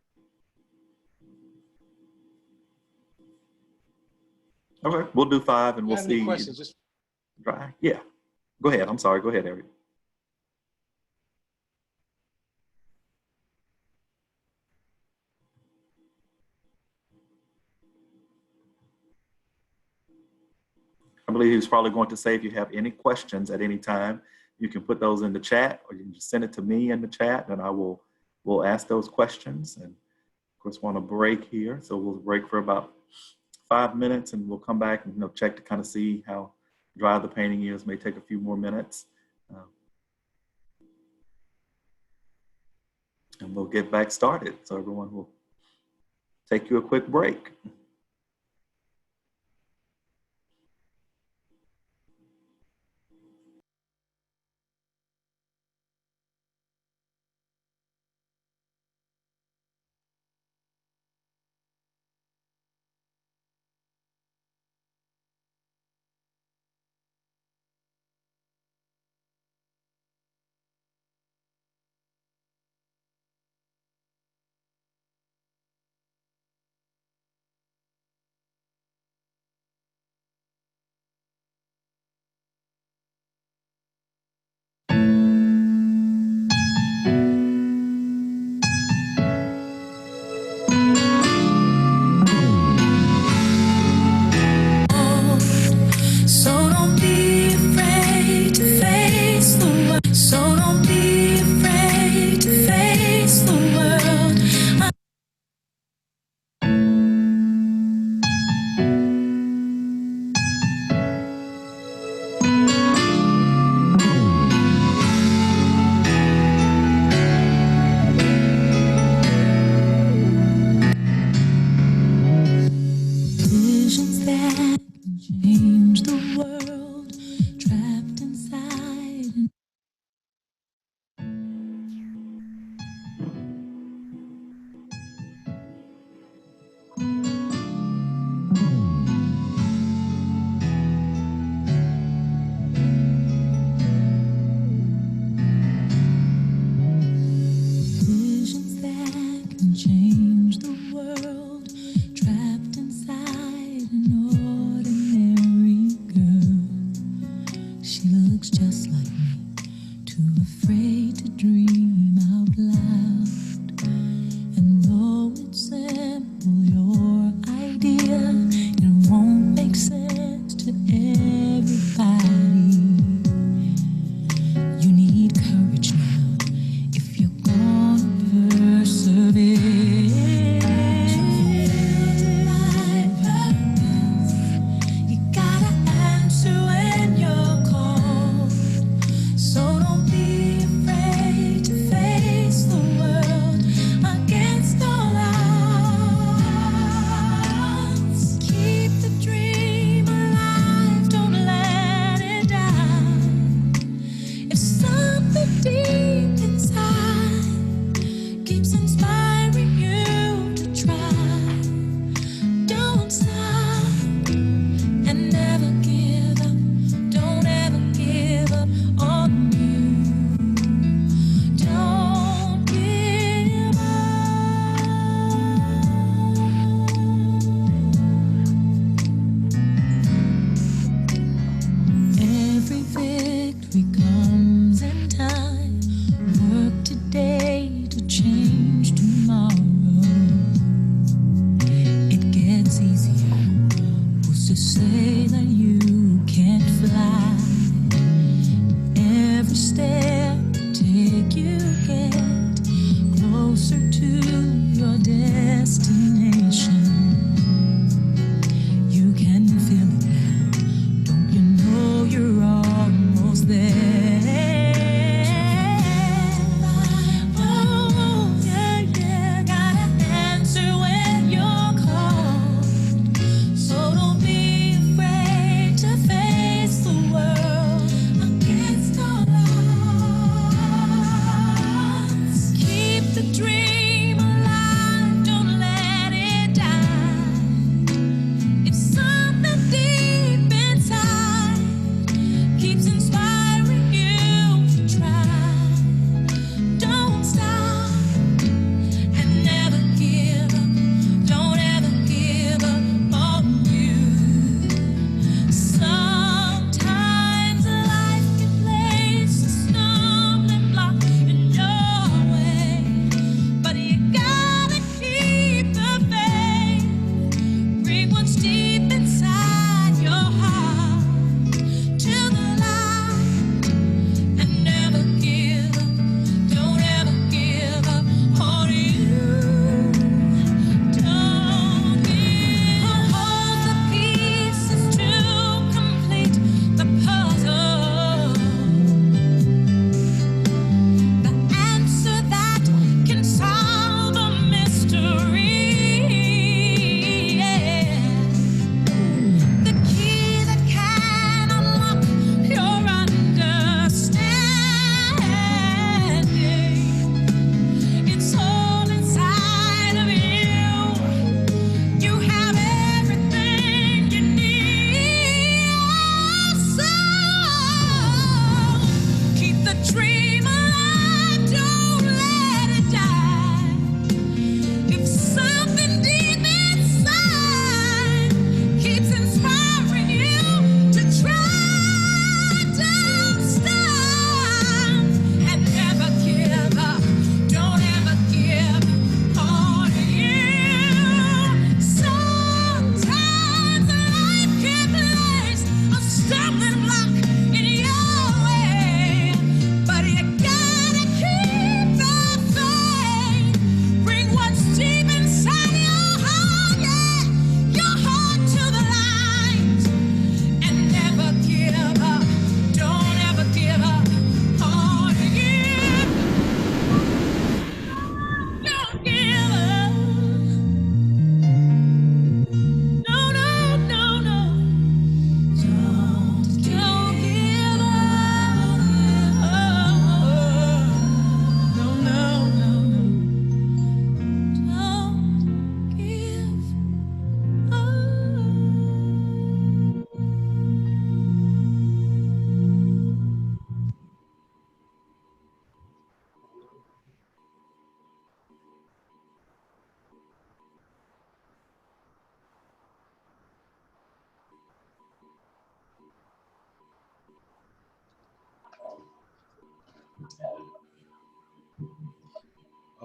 Okay, we'll do 5 and If you we'll have any see. questions, just Dry? Yeah. Go ahead. I'm sorry. Go ahead, Eric. I believe he was probably going to say if you have any questions at any time, you can put those in the chat or you can just send it to me in the chat and we'll ask those questions. And of course, want to break here. So we'll break for about 5 minutes and we'll come back and check to kind of see how dry the painting is. May take a few more minutes. And we'll get back started. So everyone will take you a quick break.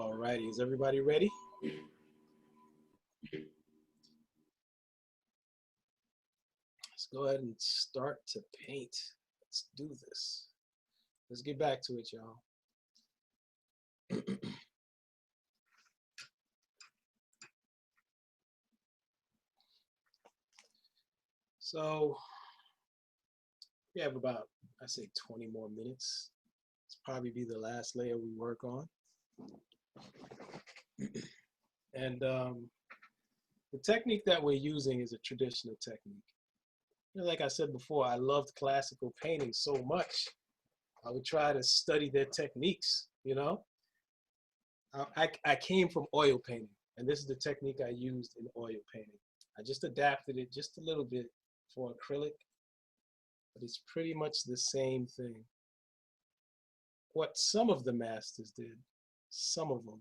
All righty, is everybody ready? Let's go ahead and start to paint. Let's do this. Let's get back to it, y'all. So we have about, I say 20 more minutes. It's probably be the last layer we work on. And the technique that we're using is a traditional technique. You know, like I said before, I loved classical painting so much. I would try to study their techniques, you know. I came from oil painting, and this is the technique I used in oil painting. I just adapted it just a little bit for acrylic, but it's pretty much the same thing. What some of the masters did, some of them,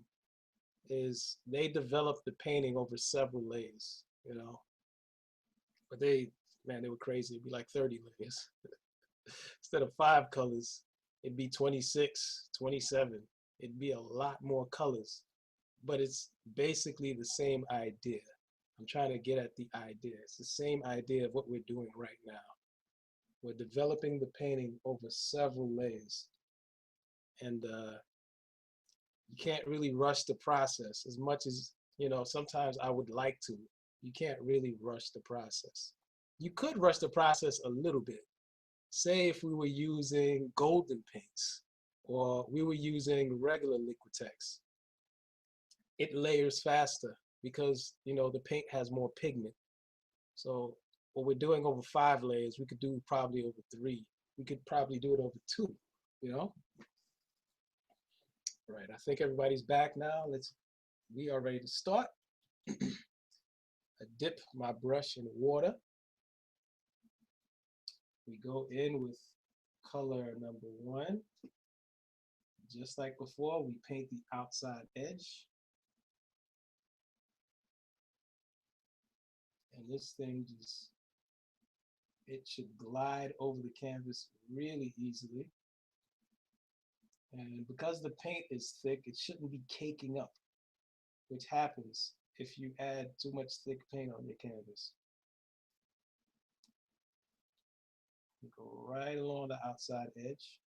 is they developed the painting over several layers, you know. But they were crazy. It'd be like 30 layers. Instead of 5 colors, it'd be 26, 27. It'd be a lot more colors, but it's basically the same idea. I'm trying to get at the idea. It's the same idea of what we're doing right now. We're developing the painting over several layers. And you can't really rush the process as much as, you know, sometimes I would like to. You can't really rush the process. You could rush the process a little bit. Say if we were using golden paints or we were using regular Liquitex, it layers faster because, you know, the paint has more pigment. So what we're doing over 5 layers, we could do probably over 3. We could probably do it over 2, you know? All right, I think everybody's back now. We are ready to start. I dip my brush in water. We go in with color number 1. Just like before, we paint the outside edge. And this thing it should glide over the canvas really easily. And because the paint is thick, it shouldn't be caking up, which happens if you add too much thick paint on your canvas. You go right along the outside edge.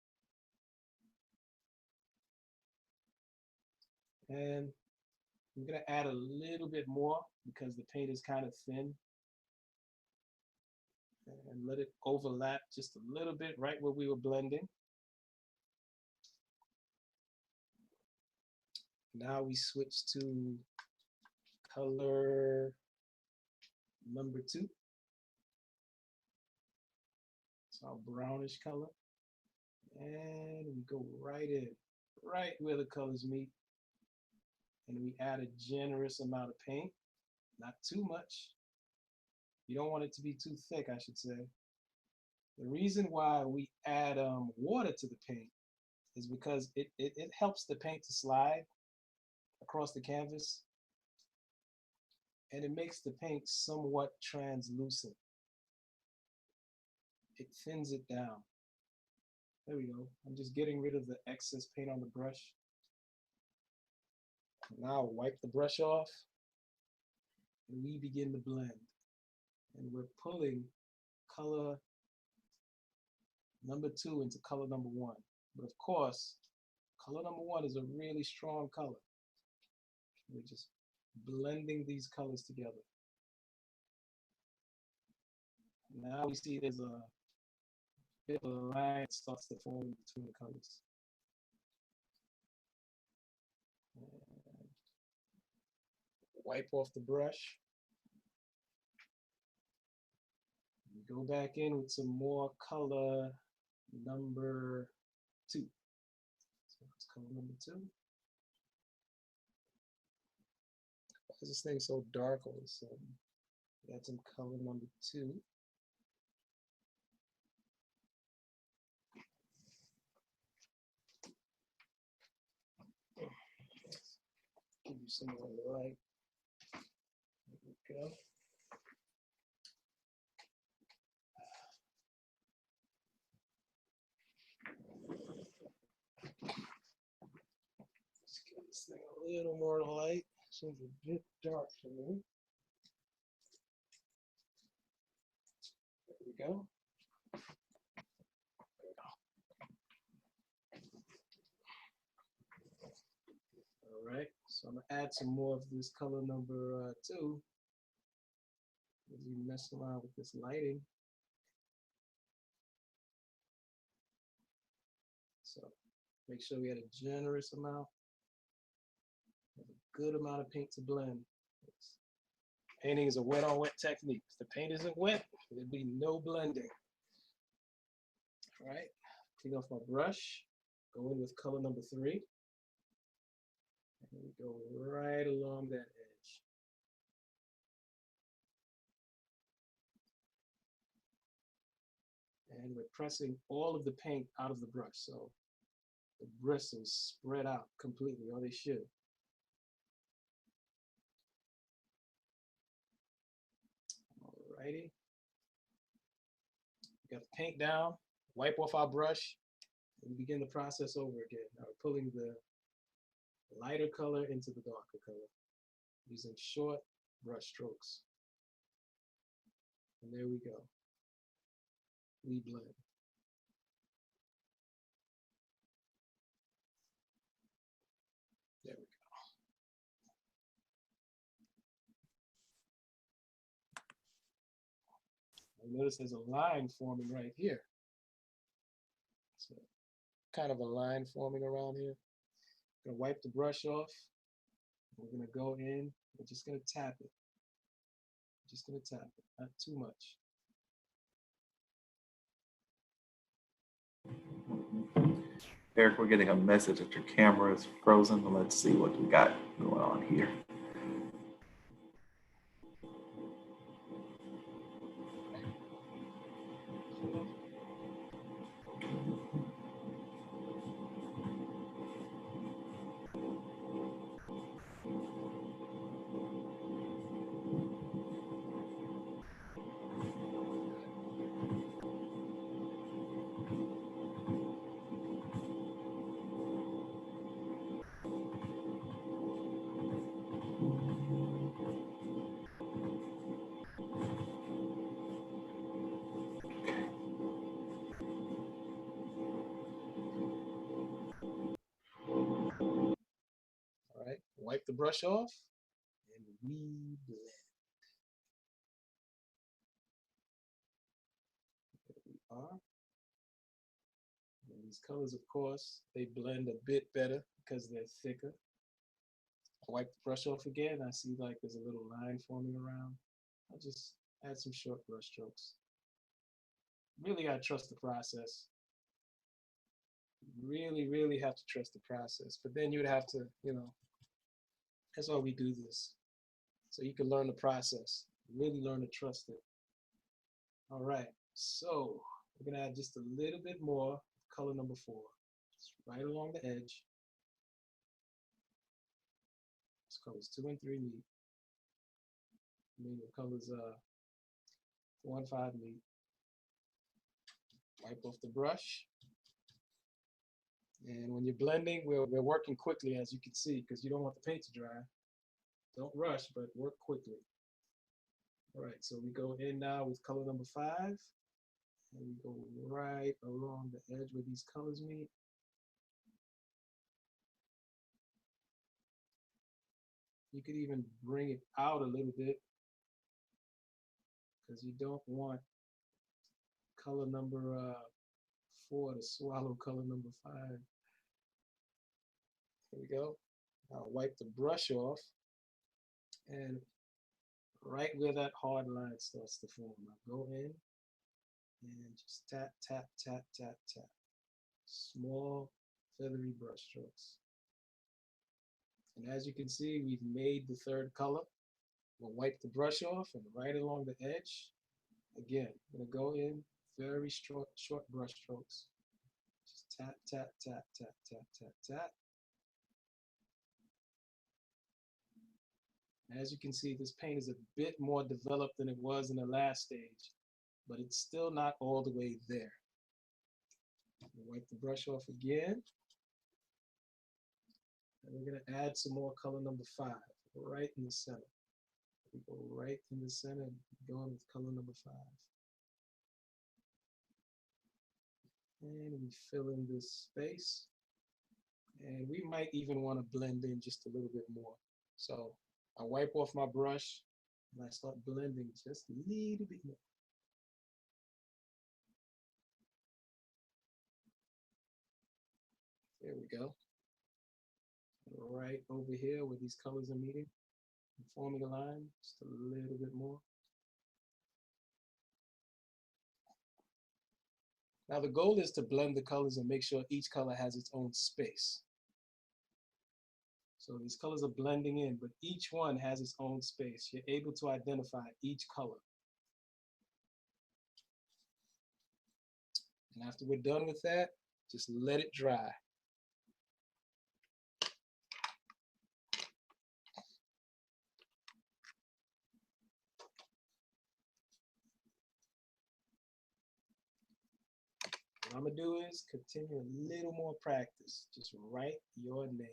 And I'm gonna add a little bit more because the paint is kind of thin. And let it overlap just a little bit right where we were blending. Now we switch to color number 2. It's our brownish color. And we go right in, right where the colors meet. And we add a generous amount of paint, not too much. You don't want it to be too thick, I should say. The reason why we add water to the paint is because it helps the paint to slide across the canvas, and it makes the paint somewhat translucent. It thins it down. There we go. I'm just getting rid of the excess paint on the brush. Now I'll wipe the brush off, and we begin to blend. And we're pulling color number 2 into color number 1. But of course, color number 1 is a really strong color. We're just blending these colors together. Now we see there's a bit of a line that starts to form between the colors. And wipe off the brush. We go back in with some more color number 2. So it's color number 2. Why is this thing so dark all of a sudden? Add some color number 2. Give you some more light. There we go. Let's get this thing a little more light. Seems a bit dark for me. There we go. All right, so I'm gonna add some more of this color number 2. As you mess around with this lighting. So make sure we had a generous amount, have a good amount of paint to blend. Painting is a wet on wet technique. If the paint isn't wet, there'll be no blending. All right, clean off my brush, go in with color number 3. And we go right along that edge. And we're pressing all of the paint out of the brush, so the bristles spread out completely, or they should. Alrighty. We got the paint down, wipe off our brush, and we begin the process over again. Now we're pulling the lighter color into the darker color using short brush strokes. And there we go. We blend. There we go. Notice there's a line forming right here. So kind of a line forming around here. Gonna wipe the brush off. We're gonna go in. We're just gonna tap it. Just gonna tap it, not too much. Eric, we're getting a message that your camera is frozen. Let's see what we got going on here. All right, wipe the brush off and we blend. There we are. And these colors, of course, they blend a bit better because they're thicker. I wipe the brush off again. I see like there's a little line forming around. I'll just add some short brush strokes. Really gotta trust the process. Really, really have to trust the process. But then you would have to, that's why we do this. So you can learn the process, really learn to trust it. All right, so we're gonna add just a little bit more color number 4. Just right along the edge. This colors 2 and 3 meet. I mean, the colors 4 and 5 meet. Wipe off the brush. And when you're blending, we're working quickly, as you can see, because you don't want the paint to dry. Don't rush, but work quickly. All right, so we go in now with color number 5. And we go right along the edge where these colors meet. You could even bring it out a little bit, because you don't want color number 4 to swallow color number 5. Here we go. I'll wipe the brush off, and right where that hard line starts to form, I'll go in and just tap, tap, tap, tap, tap. Small, feathery brush strokes. And as you can see, we've made the 3rd color. We'll wipe the brush off, and right along the edge, again, I'm gonna go in very short brush strokes. Just tap, tap, tap, tap, tap, tap, tap. As you can see, this paint is a bit more developed than it was in the last stage, but it's still not all the way there. Wipe the brush off again. And we're gonna add some more color number 5, right in the center. We go right in the center and go on with color number 5. And we fill in this space. And we might even want to blend in just a little bit more. So I wipe off my brush and I start blending just a little bit more. There we go. Right over here where these colors are meeting, and forming a line, just a little bit more. Now the goal is to blend the colors and make sure each color has its own space. So these colors are blending in, but each one has its own space. You're able to identify each color. And after we're done with that, just let it dry. What I'm gonna do is continue a little more practice. Just write your name.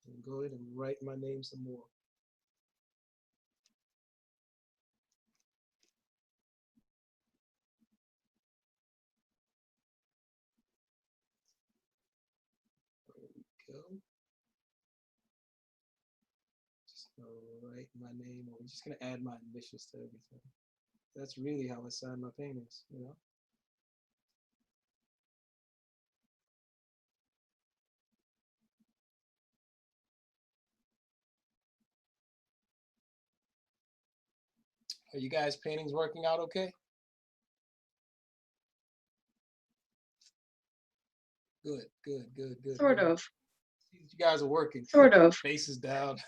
And go ahead and write my name some more. There we go. Just gonna write my name, or we're just gonna add my initials to everything. That's really how I sign my paintings, you know? Are you guys' paintings working out okay? Good, good, good, good. Sort of. You guys are working. Sort of. Face is down.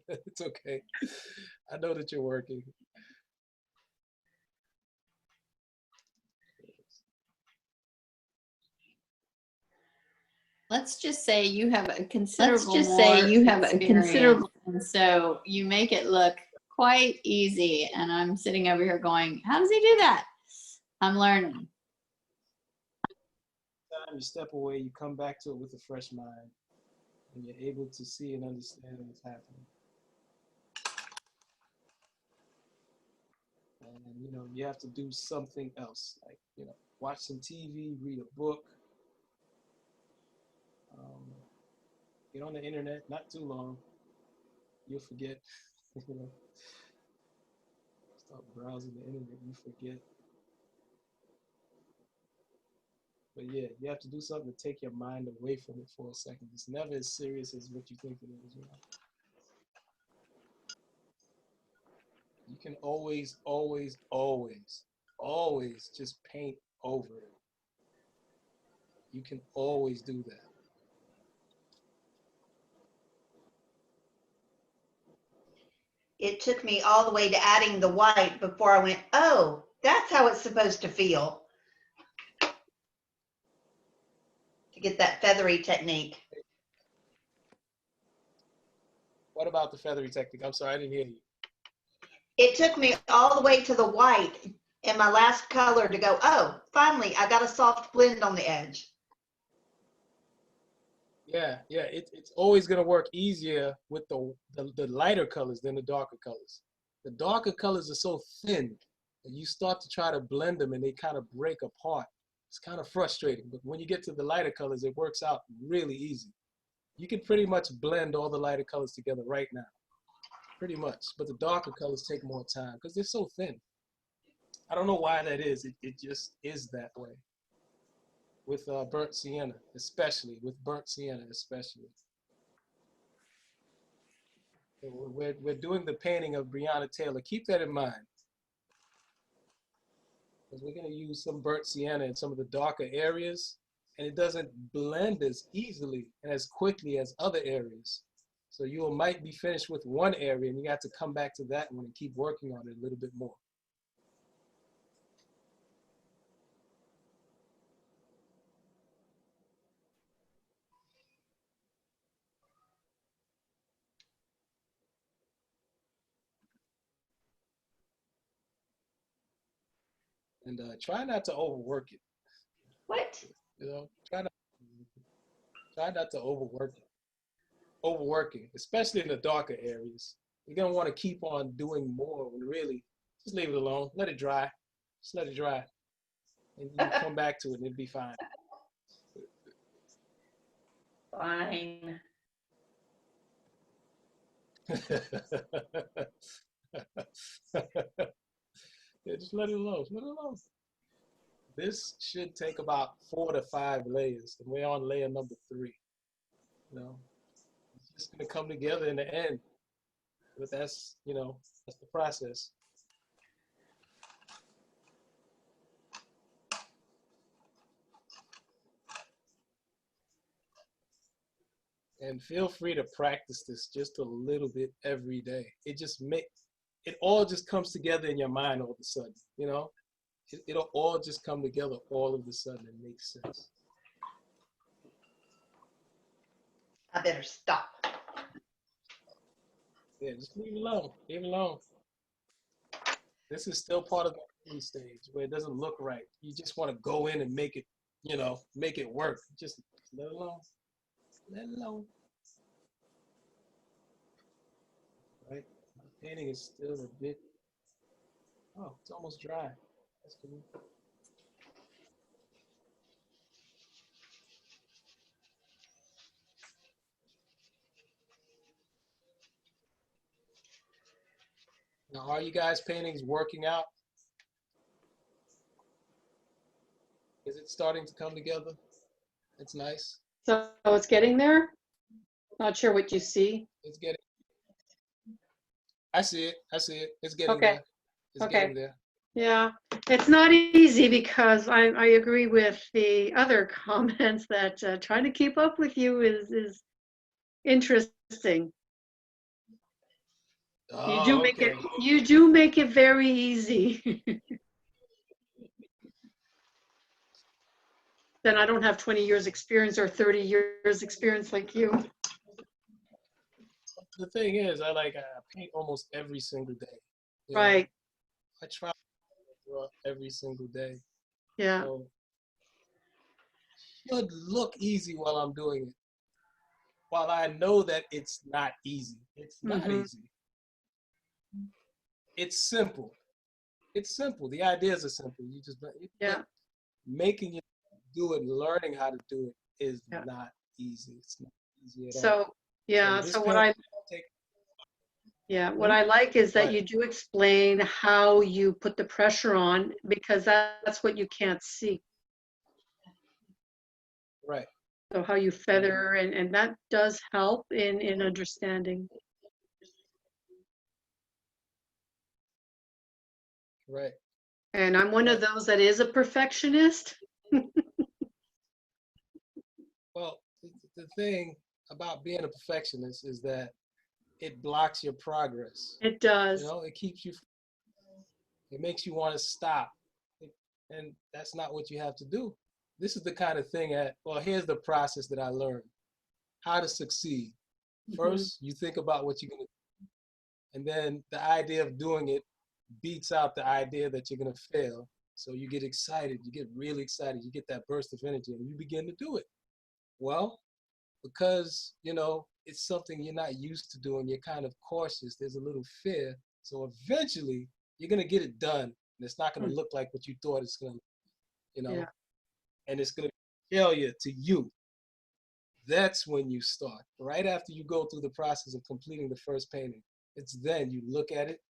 It's okay. I know that you're working. Let's just say you have a Let's considerable just say you have a considerable. and so you make it look quite easy. And I'm sitting over here going, how does he do that? I'm learning. Time you step away, you come back to it with a fresh mind, and you're able to see and understand what's happening. And you know, you have to do something else, like, you know, watch some TV, read a book, get on the internet. Not too long, you'll forget. You know, start browsing the internet, you forget. But yeah, you have to do something to take your mind away from it for a second. It's never as serious as what you think it is. You know? You can always, always, always, always just paint over it. You can always do that. It took me all the way to adding the white before I went, oh, that's how it's supposed to feel. To get that feathery technique. What about the feathery technique? I'm sorry, I didn't hear you. It took me all the way to the white in my last color to go, oh, finally, I got a soft blend on the edge. Yeah, it's always gonna work easier with the lighter colors than the darker colors. The darker colors are so thin that you start to try to blend them and they kind of break apart. It's kind of frustrating, but when you get to the lighter colors, it works out really easy. You can pretty much blend all the lighter colors together right now, pretty much. But the darker colors take more time because they're so thin. I don't know why that is. It just is that way. With burnt sienna, especially. With burnt sienna, especially. We're doing the painting of Breonna Taylor. Keep that in mind. Because we're going to use some burnt sienna in some of the darker areas, and it doesn't blend as easily and as quickly as other areas. So you might be finished with one area, and you have to come back to that one and keep working on it a little bit more. And try not to overwork it. What? You know, try not. Try not to overworking, especially in the darker areas. You're gonna want to keep on doing more when really just leave it alone. Let it dry. Just let it dry. And you come back to it and it'll be fine. Fine. Yeah, just let it alone. Let it alone. This should take about 4 to 5 layers, and we're on layer number 3. You know, it's just gonna come together in the end. But that's, you know, that's the process. And feel free to practice this just a little bit every day. It all just comes together in your mind all of a sudden, you know? It'll all just come together all of a sudden and make sense. I better stop. Yeah, just leave it alone. Leave it alone. This is still part of the early stage where it doesn't look right. You just want to go in and make it, you know, make it work. Just let it alone. Let it alone. Right? The painting is still a bit, oh, it's almost dry. That's cool. Now, are you guys' paintings working out? Is it starting to come together? It's nice. So it's getting there? Not sure what you see. It's getting, I see it. I see it. It's getting Okay. there. It's Okay. getting there. Yeah, it's not easy because I agree with the other comments that trying to keep up with you is interesting. Oh, okay. You do make it very easy. Then I don't have 20 years experience or 30 years experience like you. The thing is, I paint almost every single day. you know? Right. I try to draw every single day. Yeah. So it should look easy while I'm doing it. While I know that it's not easy. It's not easy. It's simple. It's simple. The ideas are simple. You just making it do it, learning how to do it is not easy. It's not easy at all. So yeah, this so what I what I like is that you do explain how you put the pressure on, because that's what you can't see. Right. So how you feather, and that does help in understanding. Right. And I'm one of those that is a perfectionist. Well, the thing about being a perfectionist is that it blocks your progress. It does. You know, it keeps you, it makes you want to stop. And that's not what you have to do. This is the kind of thing here's the process that I learned. How to succeed. First, you think about what you're going to do. And then the idea of doing it beats out the idea that you're going to fail. So you get excited, you get really excited, you get that burst of energy and you begin to do it. Well, because, you know, it's something you're not used to doing, you're kind of cautious, there's a little fear. So eventually you're going to get it done and it's not going to look like what you thought it's going to, you know, and it's going to be a failure to you. That's when you start. Right after you go through the process of completing the first painting, it's then you look at it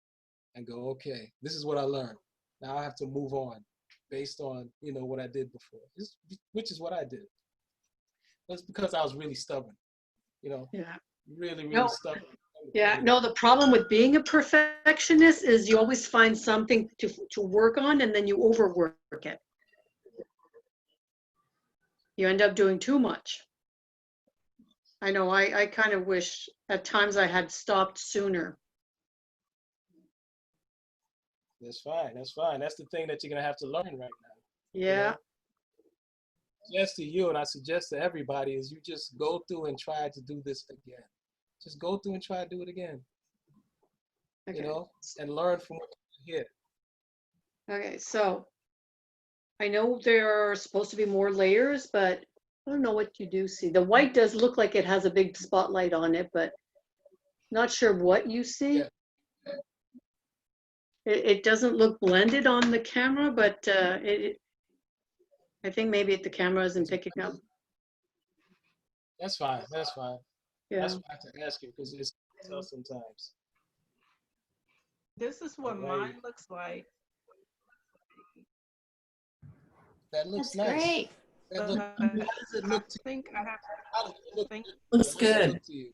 and go, okay, this is what I learned. Now I have to move on based on, you know, what I did before, which is what I did. That's because I was really stubborn, you know, really stubborn. Yeah, no, the problem with being a perfectionist is you always find something to work on and then you overwork it. You end up doing too much. I know, I kind of wish at times I had stopped sooner. That's fine. That's fine. That's the thing that you're going to have to learn right now. Yeah. You know? Suggest to you, and I suggest to everybody, is you just go through and try to do this again. Just go through and try to do it again. Okay. You know, and learn from what you hear. Okay, so I know there are supposed to be more layers, but I don't know what you do see. The white does look like it has a big spotlight on it, but not sure what you see. Yeah. It doesn't look blended on the camera, but I think maybe the camera isn't picking up. That's fine. That's fine. Yeah. That's why I have to ask you because it's tough sometimes. This is what Alright. mine looks like. That looks That's nice. great. That But look, how does it I look to think I have how does it look? think Looks How does it good. look to you?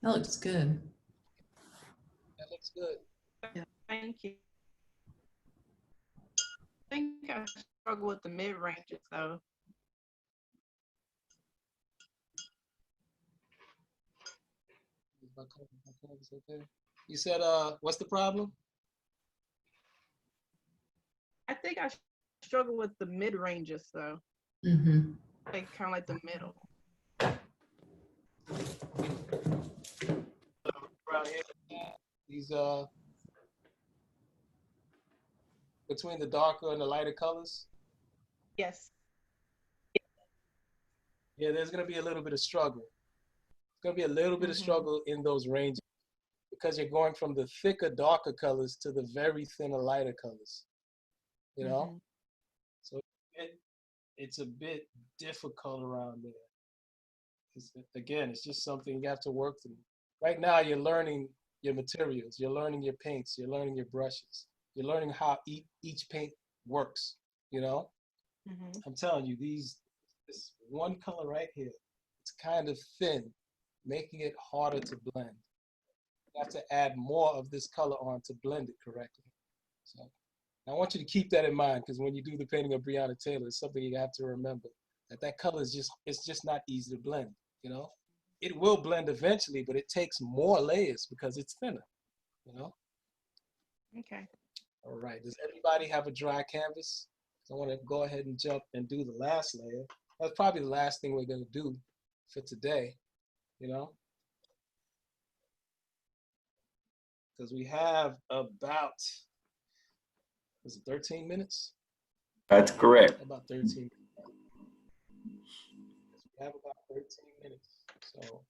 That looks good. That looks good. thank you. I think I struggle with the mid ranges though. My color's okay. You said, what's the problem? I think I struggle with the mid ranges though. Mm-hmm. Like kind of like the middle. Around here, these between the darker and the lighter colors. Yes. Yeah, there's gonna be a little bit of struggle. It's gonna be a little bit of struggle in those ranges because you're going from the thicker, darker colors to the very thinner, lighter colors. You know, so it's a bit difficult around there. Again, it's just something you have to work through. Right now, you're learning your materials, you're learning your paints, you're learning your brushes, you're learning how each paint works. You know, I'm telling you, this one color right here, it's kind of thin, making it harder to blend. You have to add more of this color on to blend it correctly. So I want you to keep that in mind because when you do the painting of Breonna Taylor, it's something you have to remember that color is just not easy to blend. You know, it will blend eventually, but it takes more layers because it's thinner. You know. Okay. All right. Does everybody have a dry canvas? So I want to go ahead and jump and do the last layer. That's probably the last thing we're going to do for today. You know. Because we have about, was it 13 minutes? That's correct. About 13 minutes. We have about 13 minutes. So,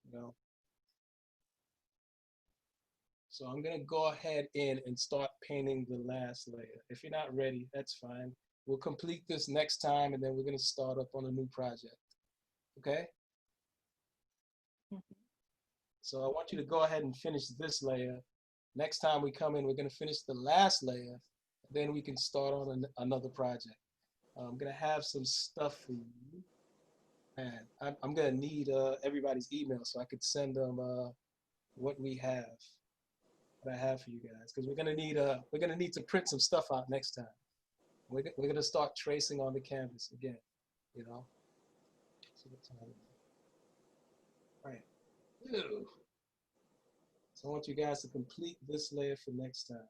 you know. So I'm going to go ahead and start painting the last layer. If you're not ready, that's fine. We'll complete this next time, and then we're going to start up on a new project. Okay? So I want you to go ahead and finish this layer. Next time we come in, we're going to finish the last layer. Then we can start on another project. I'm going to have some stuff for you. And I'm going to need everybody's email so I could send them what we have, what I have for you guys. Because we're going to need to print some stuff out next time. We're going to start tracing on the canvas again, you know. See what time it is. All right. Ew. So I want you guys to complete this layer for next time.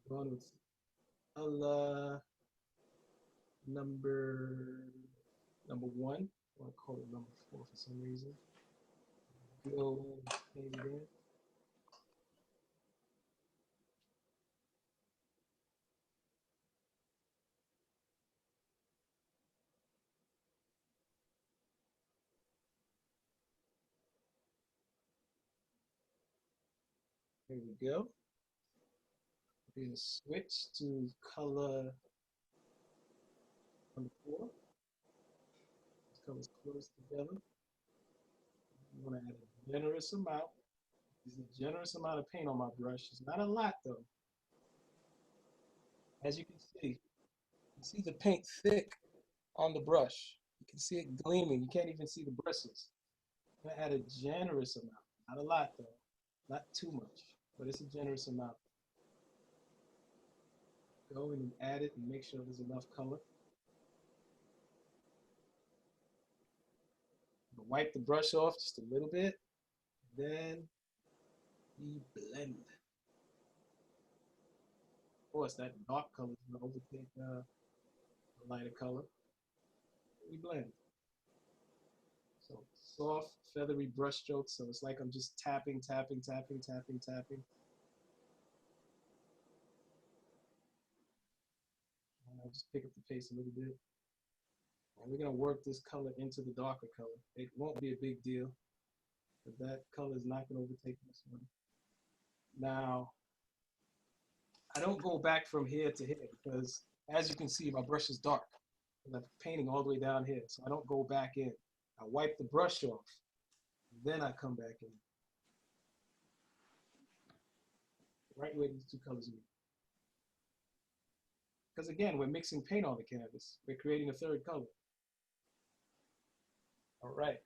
Going with color number 1. I want to call it number 4 for some reason. Go maybe there. There we go. We're going to switch to color number 4. These colors close together. I'm going to add a generous amount. There's a generous amount of paint on my brush. It's not a lot though. As you can see the paint thick on the brush. You can see it gleaming. You can't even see the bristles. I'm going to add a generous amount. Not a lot though. Not too much, but it's a generous amount. Go in and add it and make sure there's enough color. Wipe the brush off just a little bit. Then we blend. Of course, that dark color is going to overtake the lighter color. We blend. So soft, feathery brush strokes. So it's like I'm just tapping, tapping, tapping, tapping, tapping. I'll just pick up the pace a little bit. And we're gonna work this color into the darker color. It won't be a big deal, but that color is not gonna overtake this one. Now, I don't go back from here to here because as you can see, my brush is dark. And I'm painting all the way down here, so I don't go back in. I wipe the brush off, then I come back in. Right where these two colors meet. Because again, we're mixing paint on the canvas. We're creating a third color. All right.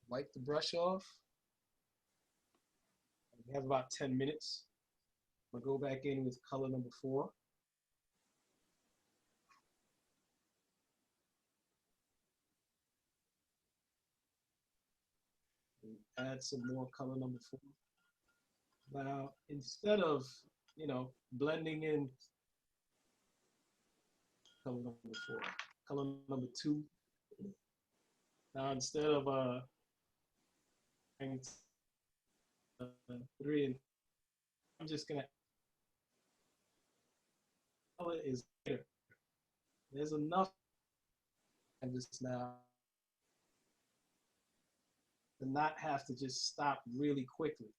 Wipe the brush off. We have about 10 minutes. I'll go back in with color number 4. And add some more color number 4. Now, instead of, blending in color number 4, color number 2. Now, instead of 3 and I'm just gonna color is there. There's enough of this now to not have to just stop really quickly.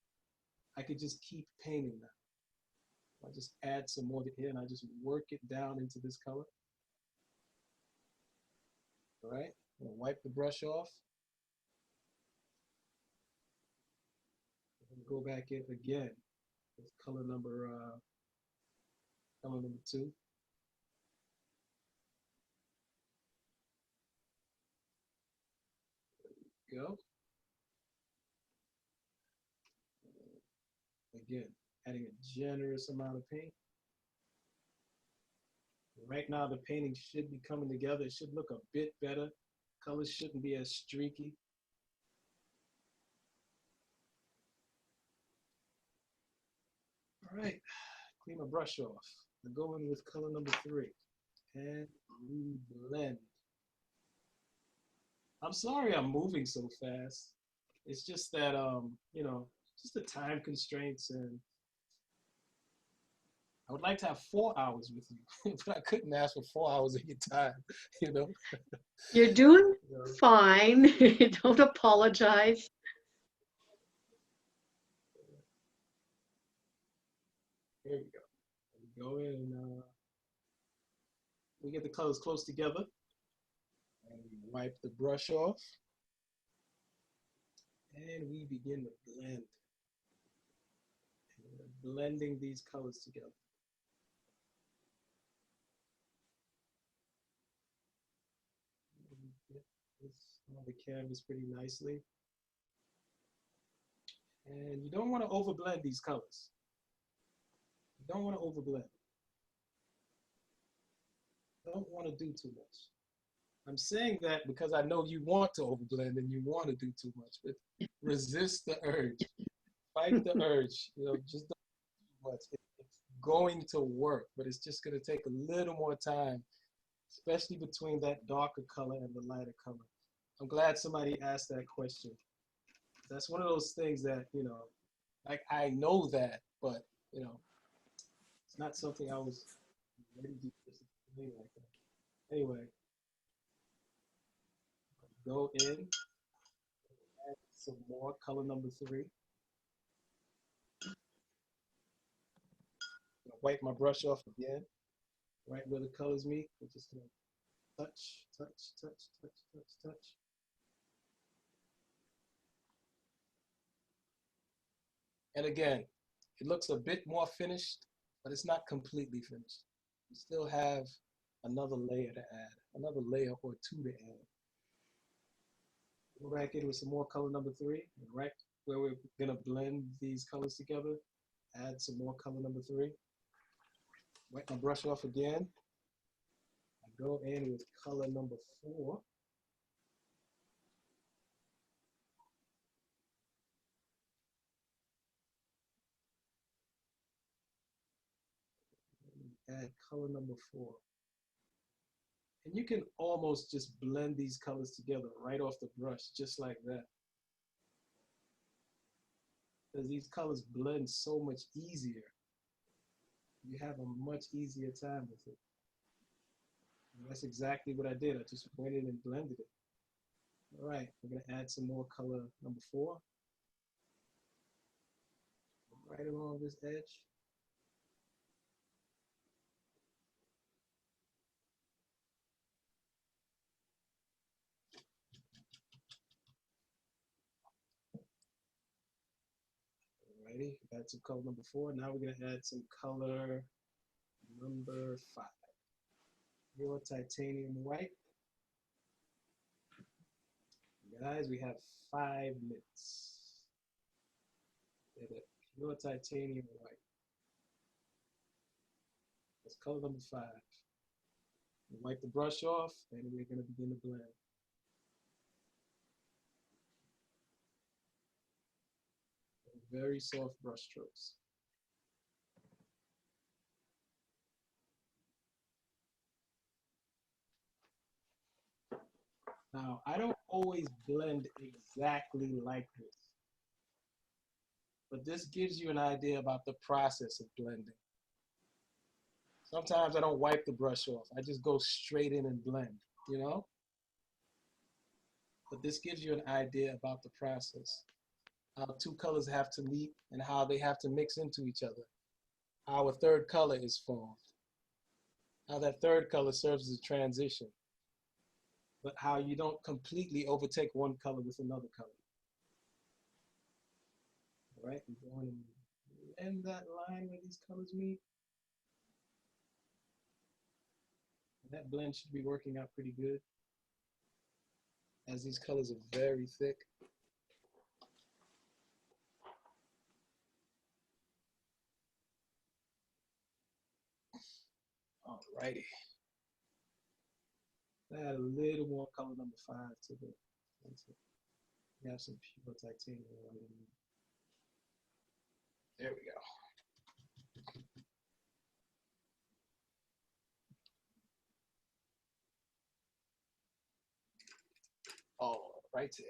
I could just keep painting now. I just add some more to here and I just work it down into this color. All right, I'm gonna wipe the brush off. And go back in again with color number 2. There we go. Again, adding a generous amount of paint. Right now, the painting should be coming together. It should look a bit better. Colors shouldn't be as streaky. All right, clean my brush off. I go in with color number 3 and blend. I'm sorry I'm moving so fast. It's just that, just the time constraints, and I would like to have 4 hours with you, but I couldn't ask for 4 hours of your time, You're doing fine. Don't apologize. Here we go. We go in and we get the colors close together. And we wipe the brush off. And we begin to blend. And we're blending these colors together. Get this on the canvas pretty nicely. And you don't want to overblend these colors. You don't want to overblend. Don't want to do too much. I'm saying that because I know you want to overblend and you want to do too much, but resist the urge. Fight the urge. Just don't do too much. It's going to work, but it's just going to take a little more time, especially between that darker color and the lighter color. I'm glad somebody asked that question. That's one of those things that, like I know that, but, it's not something I was ready to do like that. Anyway, go in, add some more color number 3. Wipe my brush off again, right where the colors meet. We're just gonna touch, touch, touch, touch, touch, touch. And again, it looks a bit more finished, but it's not completely finished. We still have another layer to add, another layer or 2 to add. Go back in with some more color number 3, and right where we're gonna blend these colors together, add some more color number 3. Wipe my brush off again. I go in with color number 4. Add color number 4. And you can almost just blend these colors together right off the brush, just like that. Because these colors blend so much easier. you have a much easier time with it. And that's exactly what I did. I just went in and blended it. All right, we're gonna add some more color number 4. Right along this edge. Alrighty, add some color number 4. Now we're gonna add some color number 5. Pure titanium white. Guys, we have 5 minutes. Get it. Pure titanium white. That's color number 5. Wipe the brush off, and we're gonna begin to blend. Very soft brush strokes. Now, I don't always blend exactly like this, but this gives you an idea about the process of blending. Sometimes I don't wipe the brush off. I just go straight in and blend, you know? But this gives you an idea about the process. How 2 colors have to meet and how they have to mix into each other. How a third color is formed. How that third color serves as a transition. But how you don't completely overtake one color with another color. All right, we're going to blend that line where these colors meet. And that blend should be working out pretty good, as these colors are very thick. All righty. Add a little more color number 5 to the center. We have some pure titanium white in there. There we go. All righty.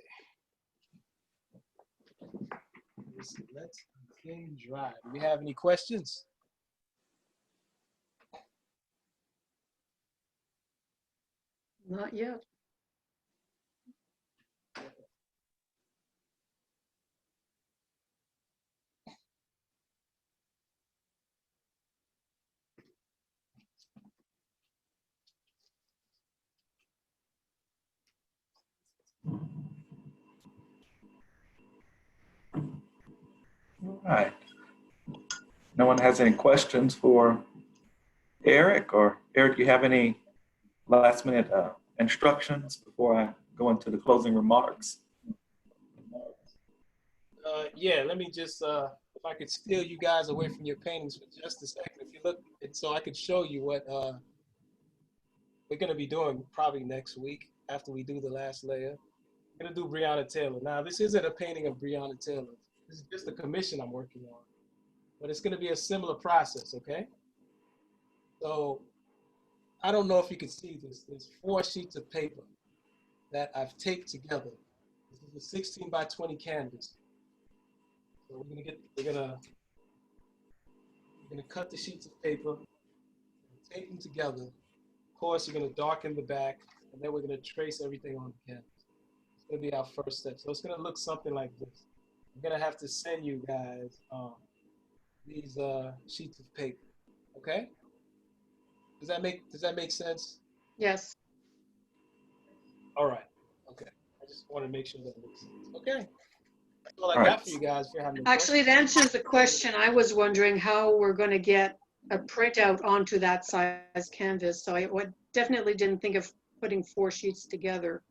Just let the thing dry. Do we have any questions? Not yet. All right. No one has any questions for Eric? Or Eric, you have any last minute instructions before I go into the closing remarks? Yeah, let me just, if I could steal you guys away from your paintings for just a second. If you look, so I could show you what we're going to be doing probably next week after we do the last layer. We're going to do Breonna Taylor. Now, this isn't a painting of Breonna Taylor. This is just a commission I'm working on. But it's going to be a similar process, okay? So I don't know if you can see this. There's 4 sheets of paper that I've taped together. This is a 16 by 20 canvas. So we're gonna cut the sheets of paper, tape them together. Of course, you're gonna darken the back, and then we're gonna trace everything on the canvas. It's gonna be our first step. So it's gonna look something like this. I'm gonna have to send you guys these sheets of paper. Okay? Does that make sense? Yes. All right. Okay. I just want to make sure that makes sense. Okay. That's all I All got right. for you guys. If you're having any Actually, it questions. answers the question. I was wondering how we're going to get a printout onto that size canvas. So I definitely didn't think of putting 4 sheets together.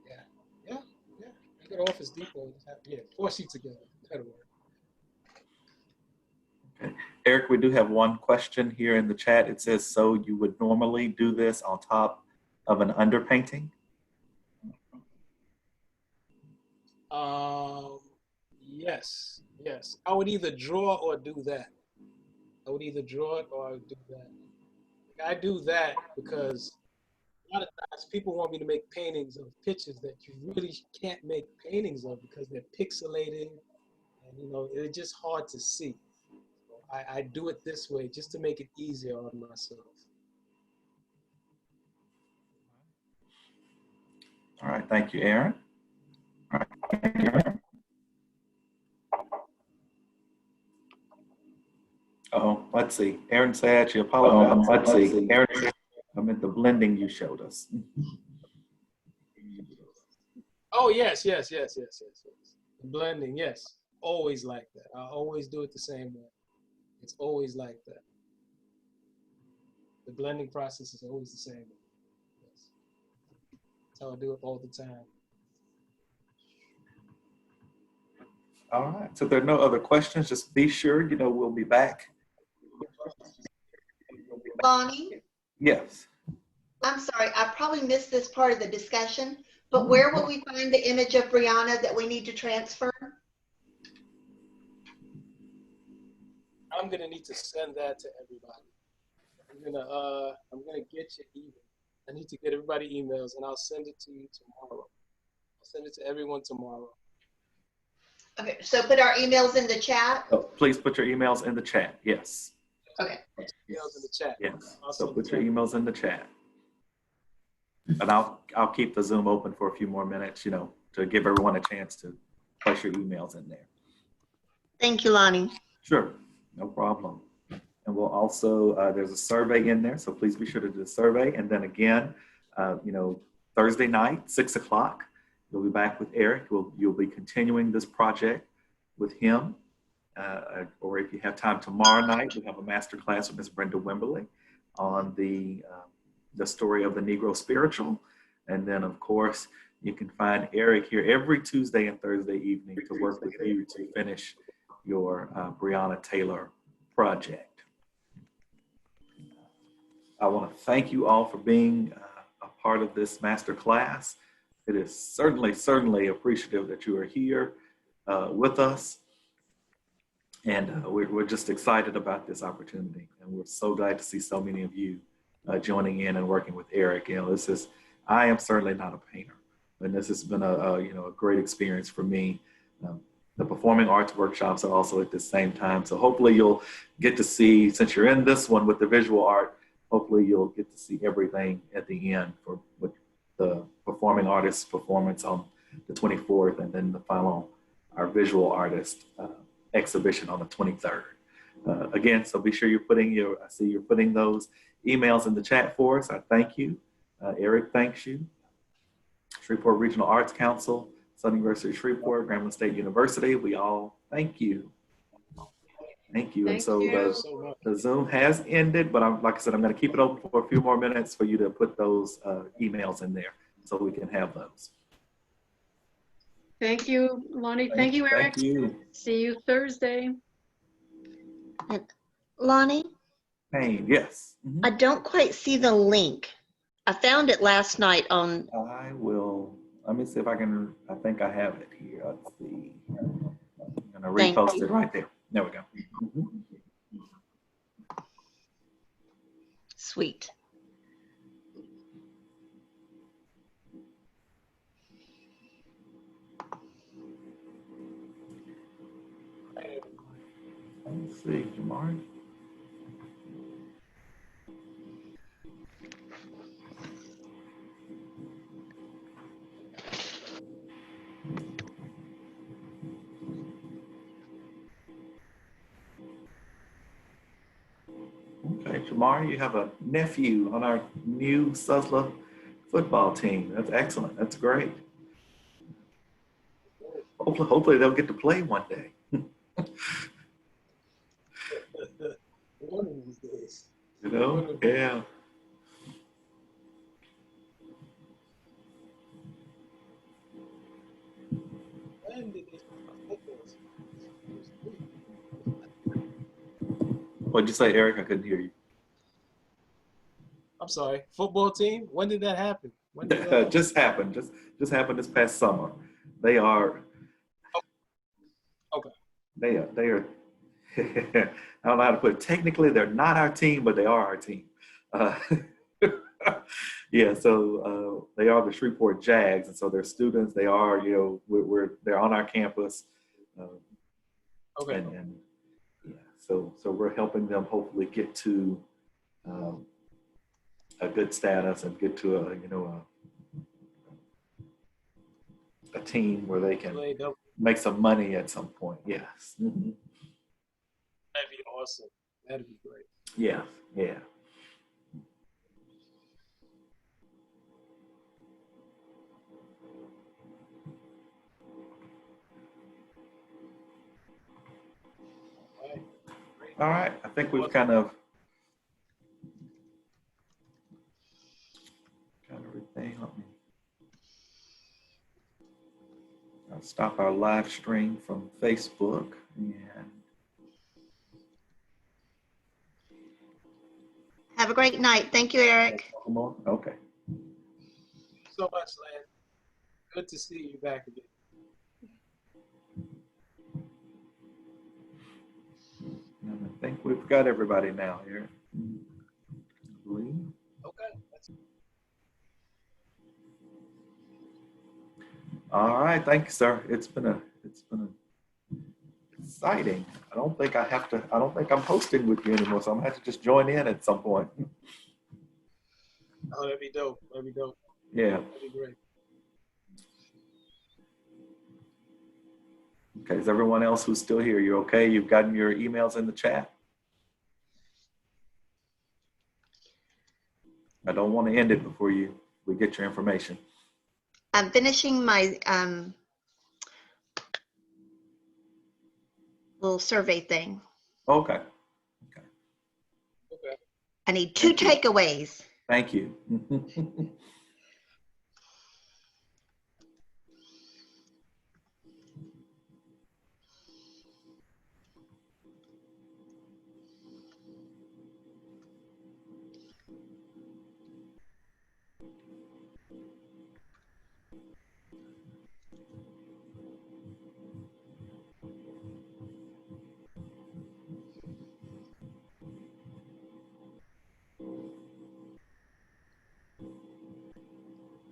Yeah. You go to Office Depot. Yeah, 4 sheets together. That'll work. Okay. Eric, we do have one question here in the chat. It says, so you would normally do this on top of an underpainting? Yes. I would either draw or do that. I would either draw it or do that. I do that because a lot of times people want me to make paintings of pictures that you really can't make paintings of because they're pixelated and they're just hard to see. I do it this way just to make it easier on myself. All right, thank you, Aaron. All right, thank you, Aaron. Oh, let's see. Aaron said she apologized. Let's see. Aaron, I meant the blending you showed us. Oh, yes. The blending, yes. Always like that. I always do it the same way. It's always like that. The blending process is always the same way. Yes. That's how I do it all the time. All right, so if there are no other questions, just be sure, we'll be back. Lonnie, Yes. I'm sorry, I probably missed this part of the discussion, but where will we find the image of Brianna that we need to transfer? I'm gonna need to send that to everybody. I'm gonna get your email. I need to get everybody emails, and I'll send it to you tomorrow. I'll send it to everyone tomorrow. Okay, so put our emails in the chat. Oh, please put your emails in the chat. Yes. Okay. Emails in the chat. Yes. I'll So send put it your to you. emails in the chat. And I'll keep the Zoom open for a few more minutes, to give everyone a chance to place your emails in there. Thank you, Lonnie. Sure, no problem. And we'll also, there's a survey in there, so please be sure to do the survey. And then again, Thursday night, 6 o'clock, you'll be back with Eric. You'll be continuing this project with him. Or if you have time tomorrow night, we have a master class with Ms. Brenda Wimberly on the story of the Negro spiritual. And then, of course, you can find Eric here every Tuesday and Thursday evening to work with you to finish your Breonna Taylor project. I want to thank you all for being a part of this master class. It is certainly appreciative that you are here with us. And we're just excited about this opportunity. And we're so glad to see so many of you joining in and working with Eric. I am certainly not a painter, and this has been a great experience for me. The performing arts workshops are also at the same time. So hopefully you'll get to see, since you're in this one with the visual art, hopefully you'll get to see everything at the end with the performing artist performance on the 24th, and then the final, our visual artist exhibition on the 23rd. Again, so be sure I see you're putting those emails in the chat for us. I thank you. Eric thanks you. Shreveport Regional Arts Council, Southern University of Shreveport, Grambling State University, we all thank you. Thank you. And so the Zoom has ended, but like I said, I'm going to keep it open for a few more minutes for you to put those emails in there so we can have those. Thank you, Lonnie. Thank you, Eric. Thank you. See you Thursday. Lonnie, Payne, yes. I don't quite see the link. I found it last night on. I will, let me see if I think I have it here. Let's see. I'm going to repost it right there. There we go. Sweet. Let's see, Jamari. Okay, Jamari, you have a nephew on our new Suzzla football team. That's excellent. That's great. Hopefully they'll get to play one day. One of these days. Yeah. When did they start What'd you say, Eric? I couldn't hear you. I'm sorry, football team? When did that happen? When did that happen? Just happened. Just happened this past summer. They are. Okay. They are. I don't know how to put it. Technically, they're not our team, but they are our team. Yeah. So they are the Shreveport Jags, and so they're students. They are. They're on our campus. Okay. And yeah. So we're helping them hopefully get to a good status and get to a team where they can That'd make some money at some point. Yes. Mhm. be awesome. That'd be great. Yeah. Yeah. All right. Great. All right. I think we've kind of got everything. Let me I'll stop our live stream from Facebook and Have a great night. Thank you, Eric. come on. Okay. So much, Lynn. Good to see you back again. And I think we've got everybody now here. I believe. Okay. All right, thank you, sir. It's been exciting. I don't think I'm hosting with you anymore, so I'm gonna have to just join in at some point. Oh, that'd be dope. That'd be dope. Yeah. That'd be great. Okay, is everyone else who's still here, you okay? You've gotten your emails in the chat? I don't want to end it before we get your information. I'm finishing my little survey thing. Okay, Okay. I need 2 takeaways. thank you.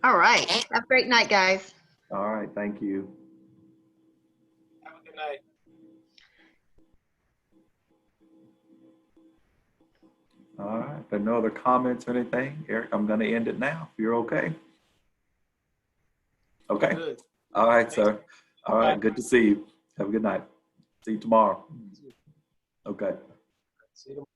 All right. Have a great night, guys. All right, thank you. Have a good night. All right, if there are no other comments or anything, Eric, I'm gonna end it now, if you're okay. Okay, Good. all right, sir. All right, good to see you. Have a good night. See you tomorrow. Okay. See you tomorrow.